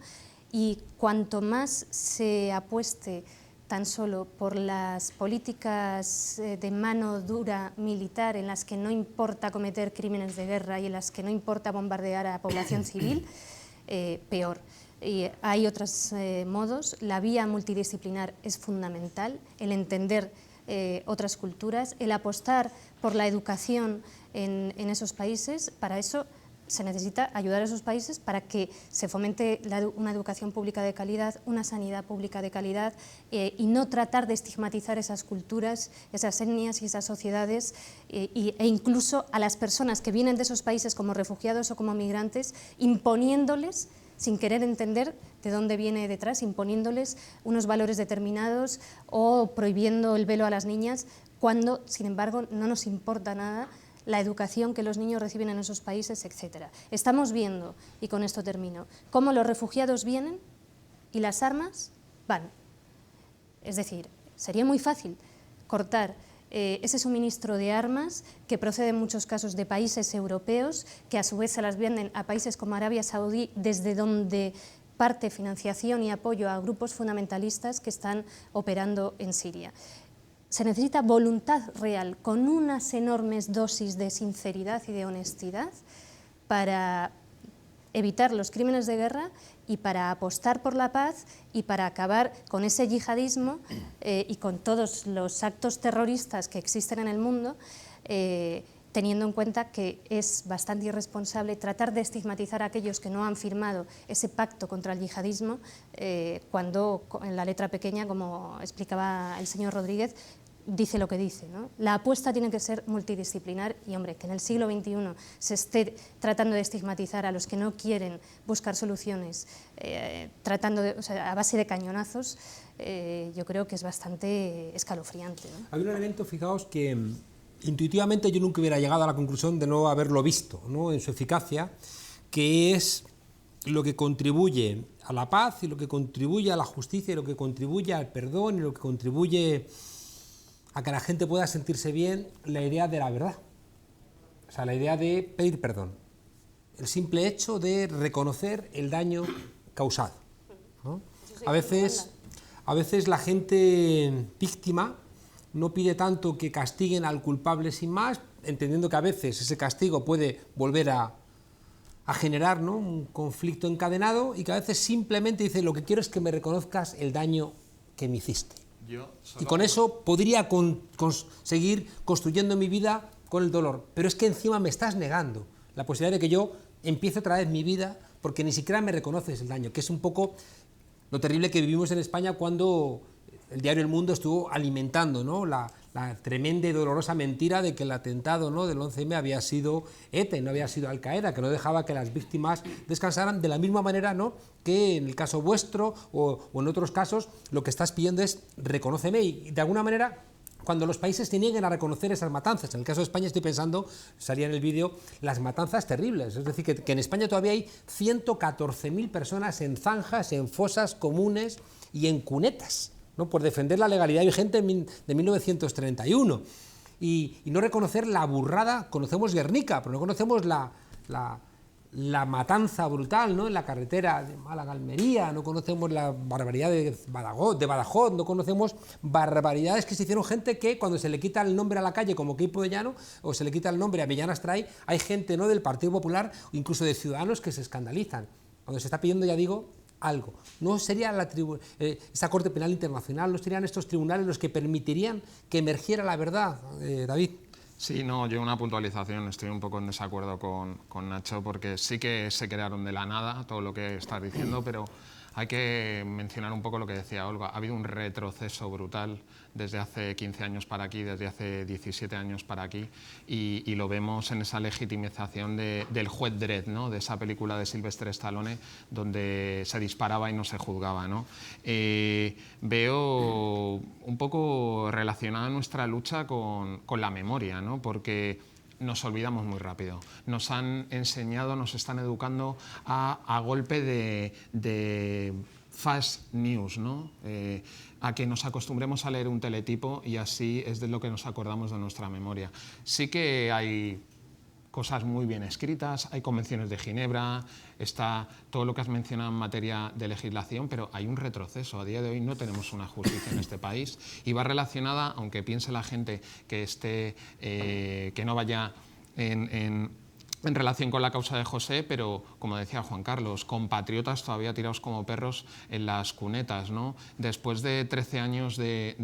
y cuanto más se apueste tan solo por las políticas de mano dura militar en las que no importa cometer crímenes de guerra y en las que no importa bombardear a población civil, peor. Y hay otros modos. La vía multidisciplinar es fundamental, el entender otras culturas, el apostar por la educación en esos países. Para eso se necesita ayudar a esos países para que se fomente una educación pública de calidad, una sanidad pública de calidad, y no tratar de estigmatizar esas culturas, esas etnias y esas sociedades, e incluso a las personas que vienen de esos países como refugiados o como migrantes, imponiéndoles, sin querer entender de dónde viene detrás, imponiéndoles unos valores determinados o prohibiendo el velo a las niñas, cuando, sin embargo, no nos importa nada la educación que los niños reciben en esos países, etc. Estamos viendo, y con esto termino, cómo los refugiados vienen y las armas van. Es decir, sería muy fácil cortar ese suministro de armas que procede en muchos casos de países europeos, que a su vez se las venden a países como Arabia Saudí, desde donde parte financiación y apoyo a grupos fundamentalistas que están operando en Siria. Se necesita voluntad real, con unas enormes dosis de sinceridad y de honestidad, para evitar los crímenes de guerra y para apostar por la paz y para acabar con ese yihadismo y con todos los actos terroristas que existen en el mundo, teniendo en cuenta que es bastante irresponsable tratar de estigmatizar a aquellos que no han firmado ese pacto contra el yihadismo, cuando en la letra pequeña, como explicaba el señor Rodríguez, dice lo que dice, ¿no? La apuesta tiene que ser multidisciplinar y, hombre, que en el siglo XXI se esté tratando de estigmatizar a los que no quieren buscar soluciones, a base de cañonazos, yo creo que es bastante escalofriante, ¿no? Hay un elemento, fijaos, que intuitivamente yo nunca hubiera llegado a la conclusión de no haberlo visto, ¿no?, en su eficacia, que es lo que contribuye a la paz y lo que contribuye a la justicia y lo que contribuye al perdón y lo que contribuye a que la gente pueda sentirse bien, la idea de la verdad, o sea, la idea de pedir perdón, el simple hecho de reconocer el daño causado, ¿no? A veces la gente víctima no pide tanto que castiguen al culpable sin más, entendiendo que a veces ese castigo puede volver a generar, ¿no?, un conflicto encadenado, y que a veces simplemente dice: lo que quiero es que me reconozcas el daño que me hiciste. Y con eso podría seguir construyendo mi vida con el dolor, pero es que encima me estás negando la posibilidad de que yo empiece otra vez mi vida, porque ni siquiera me reconoces el daño, que es un poco lo terrible que vivimos en España cuando el diario El Mundo estuvo alimentando, ¿no?, la tremenda y dolorosa mentira de que el atentado, ¿no?, del 11M había sido ETA, no había sido Al-Qaeda, que no dejaba que las víctimas descansaran, de la misma manera, ¿no?, que en el caso vuestro o en otros casos lo que estás pidiendo es reconóceme, y de alguna manera cuando los países se nieguen a reconocer esas matanzas. En el caso de España estoy pensando, salía en el vídeo, las matanzas terribles, es decir, que en España todavía hay 114.000 personas en zanjas, en fosas comunes y en cunetas, ¿no?, por defender la legalidad vigente de 1931, y no reconocer la burrada. Conocemos Guernica, pero no conocemos la matanza brutal, ¿no?, en la carretera de Málaga-Almería, no conocemos la barbaridad de Badajoz, no conocemos barbaridades que se hicieron gente que cuando se le quita el nombre a la calle, como Queipo de Llano, o se le quita el nombre a Millán Astray, hay gente, ¿no?, del Partido Popular, incluso de Ciudadanos, que se escandalizan cuando se está pidiendo, ya digo, algo. No sería esa Corte Penal Internacional, no serían estos tribunales los que permitirían que emergiera la verdad, David. Sí, no, yo una puntualización, estoy un poco en desacuerdo con Nacho, porque sí que se crearon de la nada todo lo que estás diciendo, pero hay que mencionar un poco lo que decía Olga. Ha habido un retroceso brutal desde hace 15 años para aquí, desde hace 17 años para aquí, y lo vemos en esa legitimización del juez Dredd, ¿no? De esa película de Sylvester Stallone donde se disparaba y no se juzgaba, ¿no? Veo un poco relacionada nuestra lucha con la memoria, ¿no? Porque nos olvidamos muy rápido. Nos han enseñado, nos están educando a golpe de fast news, ¿no? A que nos acostumbremos a leer un teletipo y así es de lo que nos acordamos de nuestra memoria. Sí que hay cosas muy bien escritas, hay convenciones de Ginebra, está todo lo que has mencionado en materia de legislación, pero hay un retroceso. A día de hoy no tenemos una justicia en este país y va relacionada, aunque piense la gente que no vaya en relación con la causa de José, pero como decía Juan Carlos, compatriotas todavía tirados como perros en las cunetas, ¿no? Después de 13 años de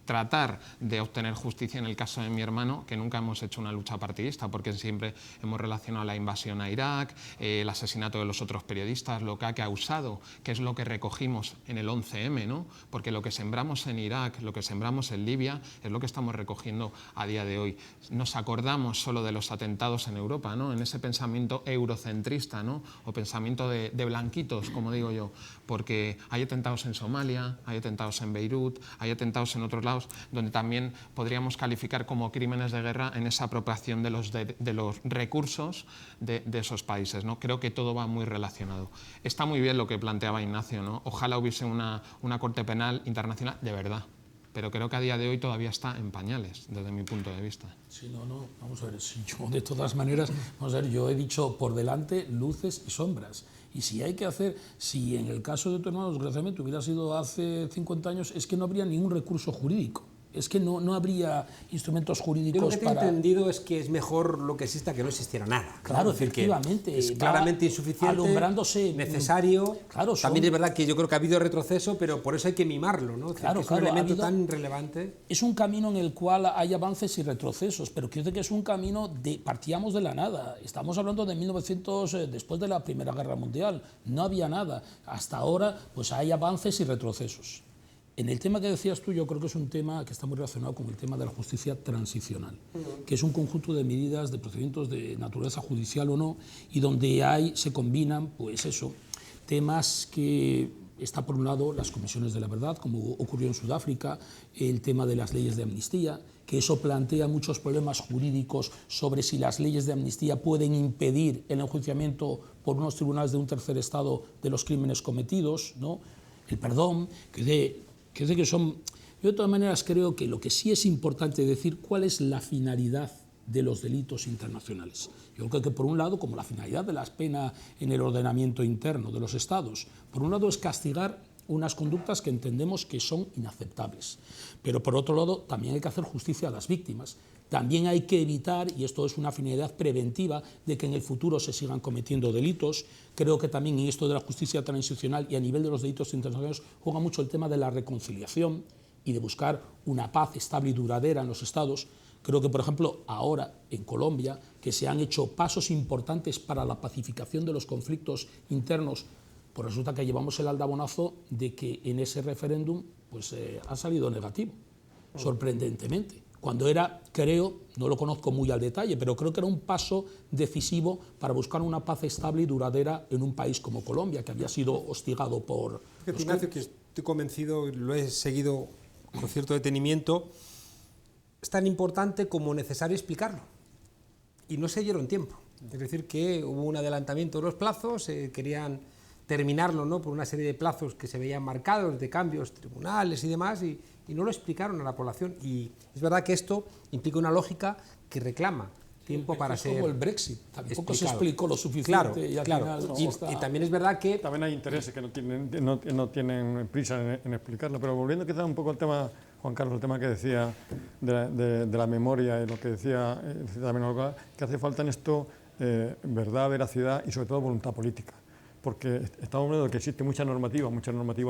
tratar de obtener justicia en el caso de mi hermano, que nunca hemos hecho una lucha partidista, porque siempre hemos relacionado la invasión a Irak, el asesinato de los otros periodistas, lo que ha causado, que es lo que recogimos en el 11M, ¿no? Porque lo que sembramos en Irak, lo que sembramos en Libia, es lo que estamos recogiendo a día de hoy. Nos acordamos solo de los atentados en Europa, ¿no? En ese pensamiento eurocentrista, ¿no? O pensamiento de blanquitos, como digo yo, porque hay atentados en Somalia, hay atentados en Beirut, hay atentados en otros lados, donde también podríamos calificar como crímenes de guerra en esa apropiación de los recursos de esos países, ¿no? Creo que todo va muy relacionado. Está muy bien lo que planteaba Ignacio, ¿no? Ojalá hubiese una Corte Penal Internacional de verdad, pero creo que a día de hoy todavía está en pañales, desde mi punto de vista. Sí, no, vamos a ver, si yo de todas maneras, vamos a ver, yo he dicho por delante luces y sombras. Y si hay que hacer, si en el caso de tu hermano, desgraciadamente, hubiera sido hace 50 años, es que no habría ningún recurso jurídico. Es que no habría instrumentos jurídicos para... Yo lo que para... he entendido es que es mejor lo que exista que no existiera nada. Claro, es decir, efectivamente. Es claramente insuficiente, alumbrándose, necesario. Claro, También es verdad que yo creo que ha habido retroceso, pero por eso hay que mimarlo, ¿no? Claro, es un elemento tan relevante. Es un camino en el cual hay avances y retrocesos, pero creo que es un camino partíamos de la nada. Estamos hablando de 1900, después de la Primera Guerra Mundial. No había nada. Hasta ahora, pues hay avances y retrocesos. En el tema que decías tú, yo creo que es un tema que está muy relacionado con el tema de la justicia transicional, que es un conjunto de medidas, de procedimientos de naturaleza judicial o no, y donde se combinan, pues eso, temas que está por un lado las comisiones de la verdad, como ocurrió en Sudáfrica, el tema de las leyes de amnistía, que eso plantea muchos problemas jurídicos sobre si las leyes de amnistía pueden impedir el enjuiciamiento por unos tribunales de un tercer estado de los crímenes cometidos, ¿no? El perdón, que son... Yo de todas maneras creo que lo que sí es importante decir cuál es la finalidad de los delitos internacionales. Yo creo que por un lado, como la finalidad de las penas en el ordenamiento interno de los estados, por un lado es castigar unas conductas que entendemos que son inaceptables, pero por otro lado también hay que hacer justicia a las víctimas. También hay que evitar, y esto es una finalidad preventiva, de que en el futuro se sigan cometiendo delitos. Creo que también en esto de la justicia transicional y a nivel de los delitos internacionales juega mucho el tema de la reconciliación y de buscar una paz estable y duradera en los estados. Creo que, por ejemplo, ahora en Colombia, que se han hecho pasos importantes para la pacificación de los conflictos internos, pues resulta que llevamos el aldabonazo de que en ese referéndum pues, ha salido negativo, sorprendentemente. Cuando era, creo, no lo conozco muy al detalle, pero creo que era un paso decisivo para buscar una paz estable y duradera en un país como Colombia, que había sido hostigado por... Ignacio, que estoy convencido, lo he seguido con cierto detenimiento, es tan importante como necesario explicarlo. Y no se dieron tiempo. Es decir, que hubo un adelantamiento de los plazos, querían terminarlo, ¿no?, por una serie de plazos que se veían marcados, de cambios, tribunales y demás, y no lo explicaron a la población. Y es verdad que esto implica una lógica que reclama tiempo para ser como el Brexit, tampoco explicado. Se explicó lo suficiente. Claro, y al claro. final Y también es verdad que... También hay intereses que no tienen prisa en explicarlo, pero volviendo quizá un poco al tema, Juan Carlos, el tema que decía de la memoria y lo que decía también Olga, que hace falta en esto verdad, veracidad y sobre todo voluntad política. Porque estamos hablando de que existe mucha normativa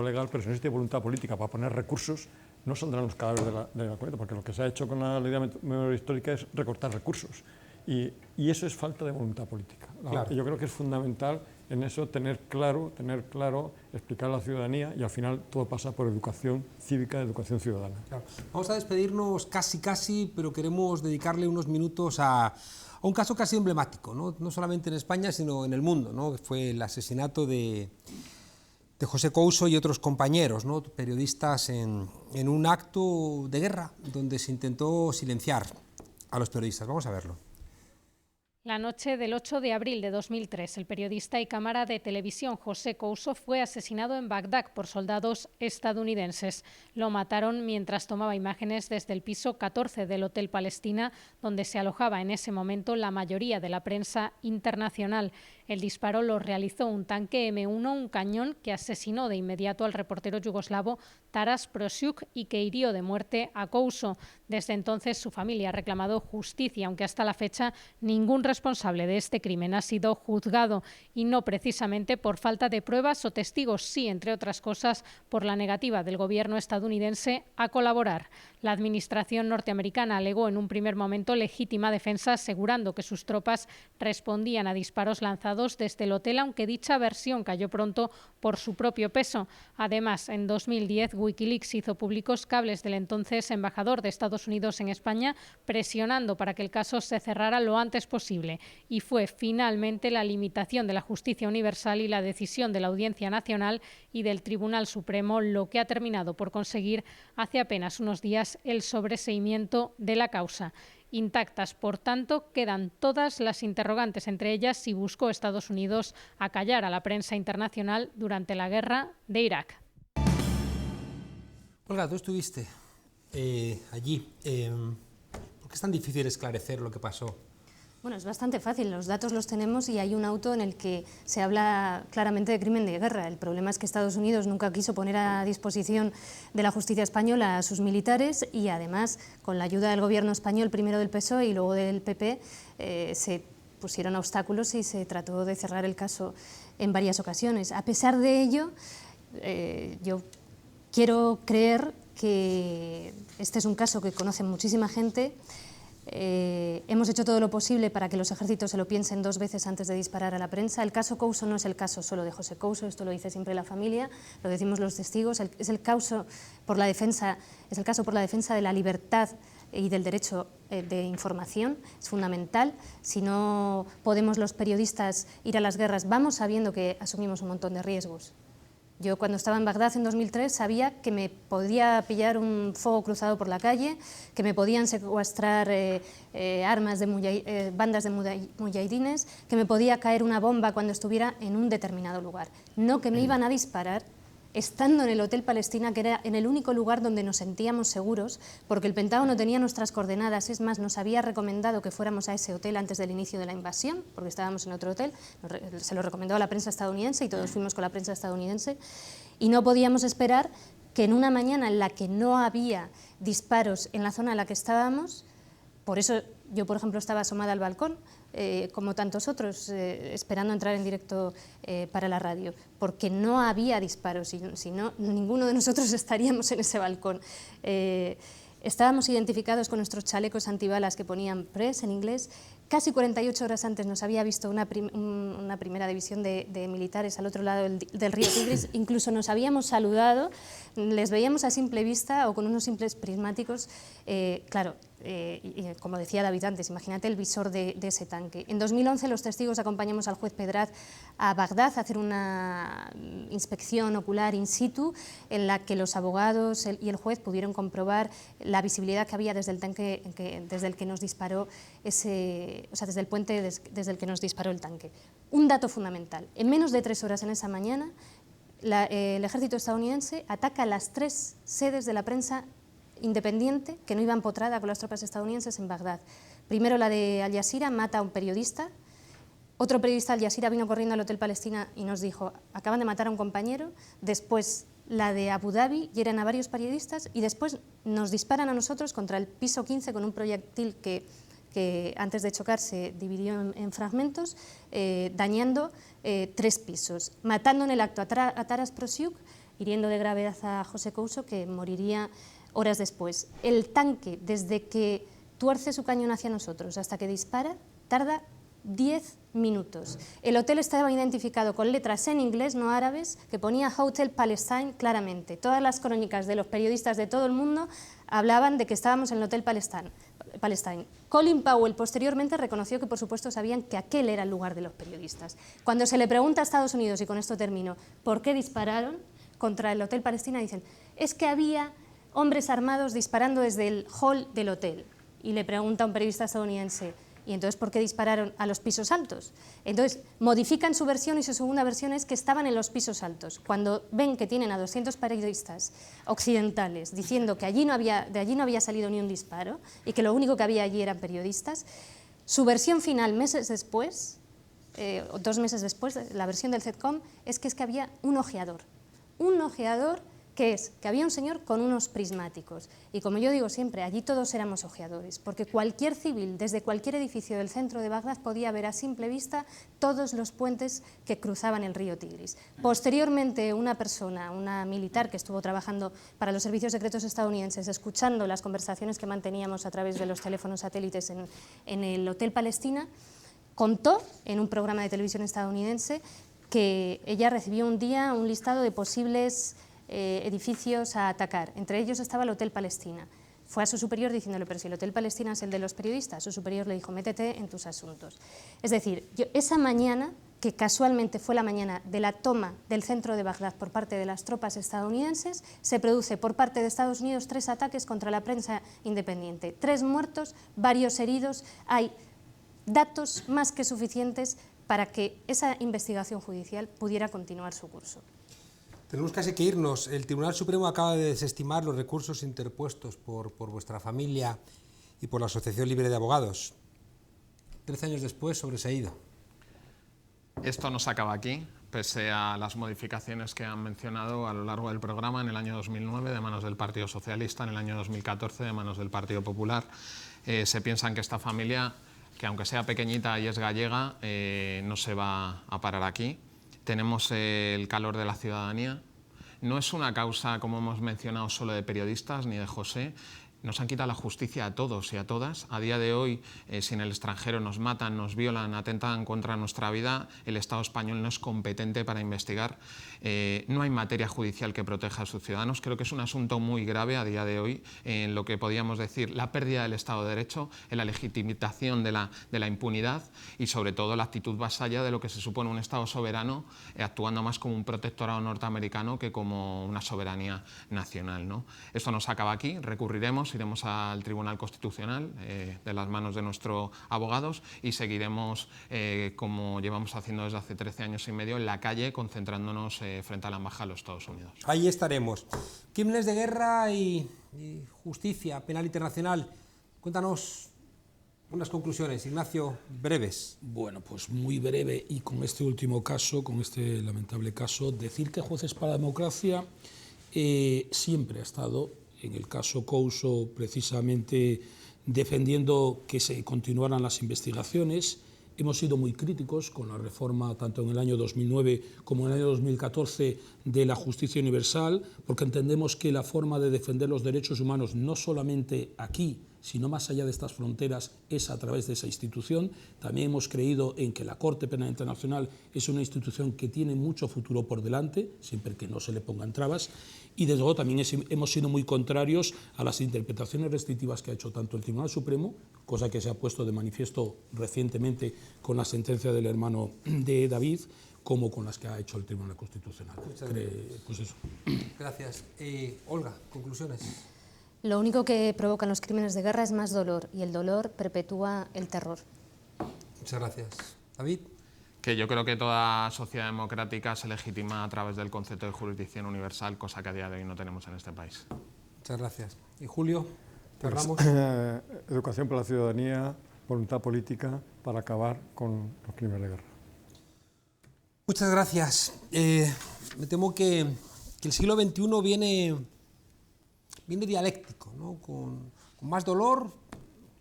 legal, pero si no existe voluntad política para poner recursos, no saldrán los cadáveres de la cuenta, porque lo que se ha hecho con la ley de memoria histórica es recortar recursos. Y eso es falta de voluntad política. Claro. Yo creo que es fundamental en eso, tener claro, explicar a la ciudadanía, y al final todo pasa por educación cívica, educación ciudadana. Claro. Vamos a despedirnos casi, pero queremos dedicarle unos minutos a un caso casi emblemático, no solamente en España, sino en el mundo, ¿no? Que fue el asesinato de José Couso y otros compañeros, ¿no? Periodistas en un acto de guerra donde se intentó silenciar a los periodistas. Vamos a verlo. La noche del 8 de abril de 2003, el periodista y cámara de televisión José Couso fue asesinado en Bagdad por soldados estadounidenses. Lo mataron mientras tomaba imágenes desde el piso 14 del Hotel Palestina, donde se alojaba en ese momento la mayoría de la prensa internacional. El disparo lo realizó un tanque M1, un cañón que asesinó de inmediato al reportero yugoslavo Taras Prosiuk y que hirió de muerte a Couso. Desde entonces su familia ha reclamado justicia, aunque hasta la fecha ningún responsable de este crimen ha sido juzgado, y no precisamente por falta de pruebas o testigos, sí, entre otras cosas, por la negativa del gobierno estadounidense a colaborar. La administración norteamericana alegó en un primer momento legítima defensa, asegurando que sus tropas respondían a disparos lanzados desde el hotel, aunque dicha versión cayó pronto por su propio peso. Además, en 2010, Wikileaks hizo públicos cables del entonces embajador de Estados Unidos en España, presionando para que el caso se cerrara lo antes posible. Y fue finalmente la limitación de la justicia universal y la decisión de la Audiencia Nacional y del Tribunal Supremo lo que ha terminado por conseguir hace apenas unos días el sobreseimiento de la causa. Intactas, por tanto, quedan todas las interrogantes, entre ellas si buscó Estados Unidos acallar a la prensa internacional durante la guerra de Irak. Olga, tú estuviste allí. ¿Por qué es tan difícil esclarecer lo que pasó? Bueno, es bastante fácil, los datos los tenemos y hay un auto en el que se habla claramente de crimen de guerra. El problema es que Estados Unidos nunca quiso poner a disposición de la justicia española a sus militares y además, con la ayuda del gobierno español, primero del PSOE y luego del PP, se pusieron obstáculos y se trató de cerrar el caso en varias ocasiones. A pesar de ello, yo quiero creer que este es un caso que conoce muchísima gente. Hemos hecho todo lo posible para que los ejércitos se lo piensen dos veces antes de disparar a la prensa. El caso Couso no es el caso solo de José Couso, esto lo dice siempre la familia, lo decimos los testigos, es el caso por la defensa de la libertad y del derecho de información, es fundamental. Si no podemos los periodistas ir a las guerras, vamos sabiendo que asumimos un montón de riesgos. Yo cuando estaba en Bagdad en 2003 sabía que me podía pillar un fuego cruzado por la calle, que me podían secuestrar armas de bandas de mujahidines, que me podía caer una bomba cuando estuviera en un determinado lugar. No que me iban a disparar estando en el Hotel Palestina, que era en el único lugar donde nos sentíamos seguros, porque el Pentágono tenía nuestras coordenadas, es más, nos había recomendado que fuéramos a ese hotel antes del inicio de la invasión, porque estábamos en otro hotel, se lo recomendó a la prensa estadounidense y todos fuimos con la prensa estadounidense, y no podíamos esperar que en una mañana en la que no había disparos en la zona en la que estábamos, por eso yo, por ejemplo, estaba asomada al balcón, como tantos otros, esperando entrar en directo para la radio, porque no había disparos, si no, ninguno de nosotros estaríamos en ese balcón. Estábamos identificados con nuestros chalecos antibalas que ponían press en inglés. Casi 48 horas antes nos había visto una primera división de militares al otro lado del río Tigris, incluso nos habíamos saludado, les veíamos a simple vista o con unos simples prismáticos, claro, como decía David antes, imagínate el visor de ese tanque. En 2011 los testigos acompañamos al juez Pedraz a Bagdad a hacer una inspección ocular in situ en la que los abogados y el juez pudieron comprobar la visibilidad que había desde el tanque, desde el que nos disparó desde el puente desde el que nos disparó el tanque. Un dato fundamental, en menos de 3 horas en esa mañana, el ejército estadounidense ataca las 3 sedes de la prensa independiente que no iba empotrada con las tropas estadounidenses en Bagdad. Primero la de Al Jazeera, mata a un periodista, otro periodista Al Jazeera vino corriendo al Hotel Palestina y nos dijo, acaban de matar a un compañero, después la de Abu Dhabi, hieren a varios periodistas y después nos disparan a nosotros contra el piso 15 con un proyectil que antes de chocar se dividió en fragmentos, dañando 3 pisos, matando en el acto a Taras Prosiuk, hiriendo de gravedad a José Couso, que moriría horas después. El tanque, desde que tuerce su cañón hacia nosotros hasta que dispara, tarda 10 minutos. El hotel estaba identificado con letras en inglés, no árabes, que ponía Hotel Palestine claramente. Todas las crónicas de los periodistas de todo el mundo hablaban de que estábamos en el Hotel Palestine. Colin Powell posteriormente reconoció que por supuesto sabían que aquel era el lugar de los periodistas. Cuando se le pregunta a Estados Unidos, y con esto termino, ¿por qué dispararon contra el Hotel Palestina? Dicen, es que había hombres armados disparando desde el hall del hotel. Y le pregunta a un periodista estadounidense, ¿y entonces por qué dispararon a los pisos altos? Entonces modifican su versión y su segunda versión es que estaban en los pisos altos. Cuando ven que tienen a 200 periodistas occidentales diciendo que de allí no había salido ni un disparo y que lo único que había allí eran periodistas, su versión final meses después, 2 meses después, la versión del CETCOM, es que había un ojeador que había un señor con unos prismáticos. Y como yo digo siempre, allí todos éramos ojeadores, porque cualquier civil, desde cualquier edificio del centro de Bagdad, podía ver a simple vista todos los puentes que cruzaban el río Tigris. Posteriormente, una militar que estuvo trabajando para los servicios secretos estadounidenses, escuchando las conversaciones que manteníamos a través de los teléfonos satélites en el Hotel Palestina, contó en un programa de televisión estadounidense que ella recibió un día un listado de posibles edificios a atacar. Entre ellos estaba el Hotel Palestina. Fue a su superior diciéndole, pero si el Hotel Palestina es el de los periodistas, su superior le dijo, métete en tus asuntos. Es decir, esa mañana, que casualmente fue la mañana de la toma del centro de Bagdad por parte de las tropas estadounidenses, se produce por parte de Estados Unidos 3 ataques contra la prensa independiente. 3 muertos, varios heridos. Hay datos más que suficientes para que esa investigación judicial pudiera continuar su curso. Tenemos casi que irnos. El Tribunal Supremo acaba de desestimar los recursos interpuestos por vuestra familia y por la Asociación Libre de Abogados. 13 años después, sobreseído. Esto no se acaba aquí, pese a las modificaciones que han mencionado a lo largo del programa. En el año 2009, de manos del Partido Socialista, en el año 2014, de manos del Partido Popular, se piensa que esta familia, que aunque sea pequeñita y es gallega, no se va a parar aquí. Tenemos el calor de la ciudadanía. No es una causa, como hemos mencionado, solo de periodistas ni de José. Nos han quitado la justicia a todos y a todas. A día de hoy, si en el extranjero nos matan, nos violan, atentan contra nuestra vida, el Estado español no es competente para investigar. No hay materia judicial que proteja a sus ciudadanos. Creo que es un asunto muy grave a día de hoy, en lo que podríamos decir la pérdida del Estado de Derecho, en la legitimización de la impunidad y sobre todo la actitud vasalla de lo que se supone un Estado soberano, actuando más como un protectorado norteamericano que como una soberanía nacional, ¿no? Esto no se acaba aquí, recurriremos, iremos al Tribunal Constitucional de las manos de nuestros abogados y seguiremos, como llevamos haciendo desde hace 13 años y medio, en la calle, concentrándonos frente a la Embajada de los Estados Unidos. Ahí estaremos. Crímenes de guerra y justicia penal internacional. Cuéntanos unas conclusiones, Ignacio, breves. Bueno, pues muy breve, y con este último caso, con este lamentable caso, decir que Jueces para la Democracia siempre ha estado, en el caso Couso, precisamente defendiendo que se continuaran las investigaciones. Hemos sido muy críticos con la reforma, tanto en el año 2009 como en el año 2014, de la justicia universal, porque entendemos que la forma de defender los derechos humanos, no solamente aquí, sino más allá de estas fronteras, es a través de esa institución. También hemos creído en que la Corte Penal Internacional es una institución que tiene mucho futuro por delante, siempre que no se le pongan trabas. Y desde luego también hemos sido muy contrarios a las interpretaciones restrictivas que ha hecho tanto el Tribunal Supremo, cosa que se ha puesto de manifiesto recientemente con la sentencia del hermano de David, como con las que ha hecho el Tribunal Constitucional. Pues eso. Gracias. Olga, conclusiones. Lo único que provocan los crímenes de guerra es más dolor, y el dolor perpetúa el terror. Muchas gracias. David. Que yo creo que toda sociedad democrática se legitima a través del concepto de jurisdicción universal, cosa que a día de hoy no tenemos en este país. Muchas gracias. ¿Y Julio? Cerramos. Educación para la ciudadanía, voluntad política para acabar con los crímenes de guerra. Muchas gracias. Me temo que el siglo XXI viene dialéctico, ¿no? Con más dolor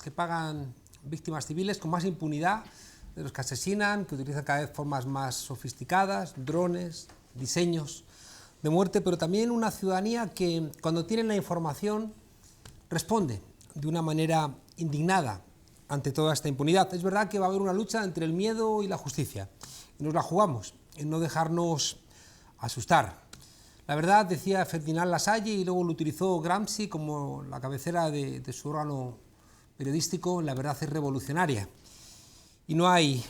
que pagan víctimas civiles, con más impunidad de los que asesinan, que utilizan cada vez formas más sofisticadas, drones, diseños de muerte, pero también una ciudadanía que, cuando tiene la información, responde de una manera indignada ante toda esta impunidad. Es verdad que va a haber una lucha entre el miedo y la justicia, y nos la jugamos en no dejarnos asustar. La verdad, decía Ferdinand Lassalle, y luego lo utilizó Gramsci como la cabecera de su órgano periodístico, la verdad es revolucionaria. Y no hay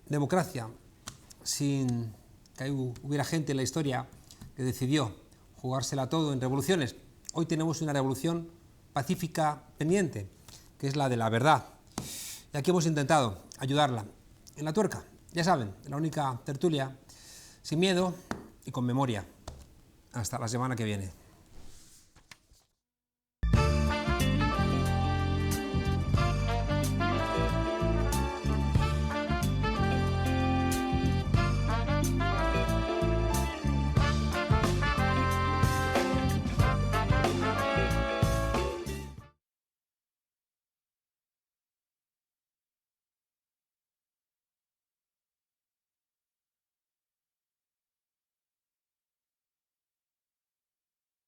democracia sin que hubiera gente en la historia que decidió jugársela todo en revoluciones. Hoy tenemos una revolución pacífica pendiente, que es la de la verdad. Y aquí hemos intentado ayudarla en La Tuerca, ya saben, la única tertulia sin miedo y con memoria. Hasta la semana que viene.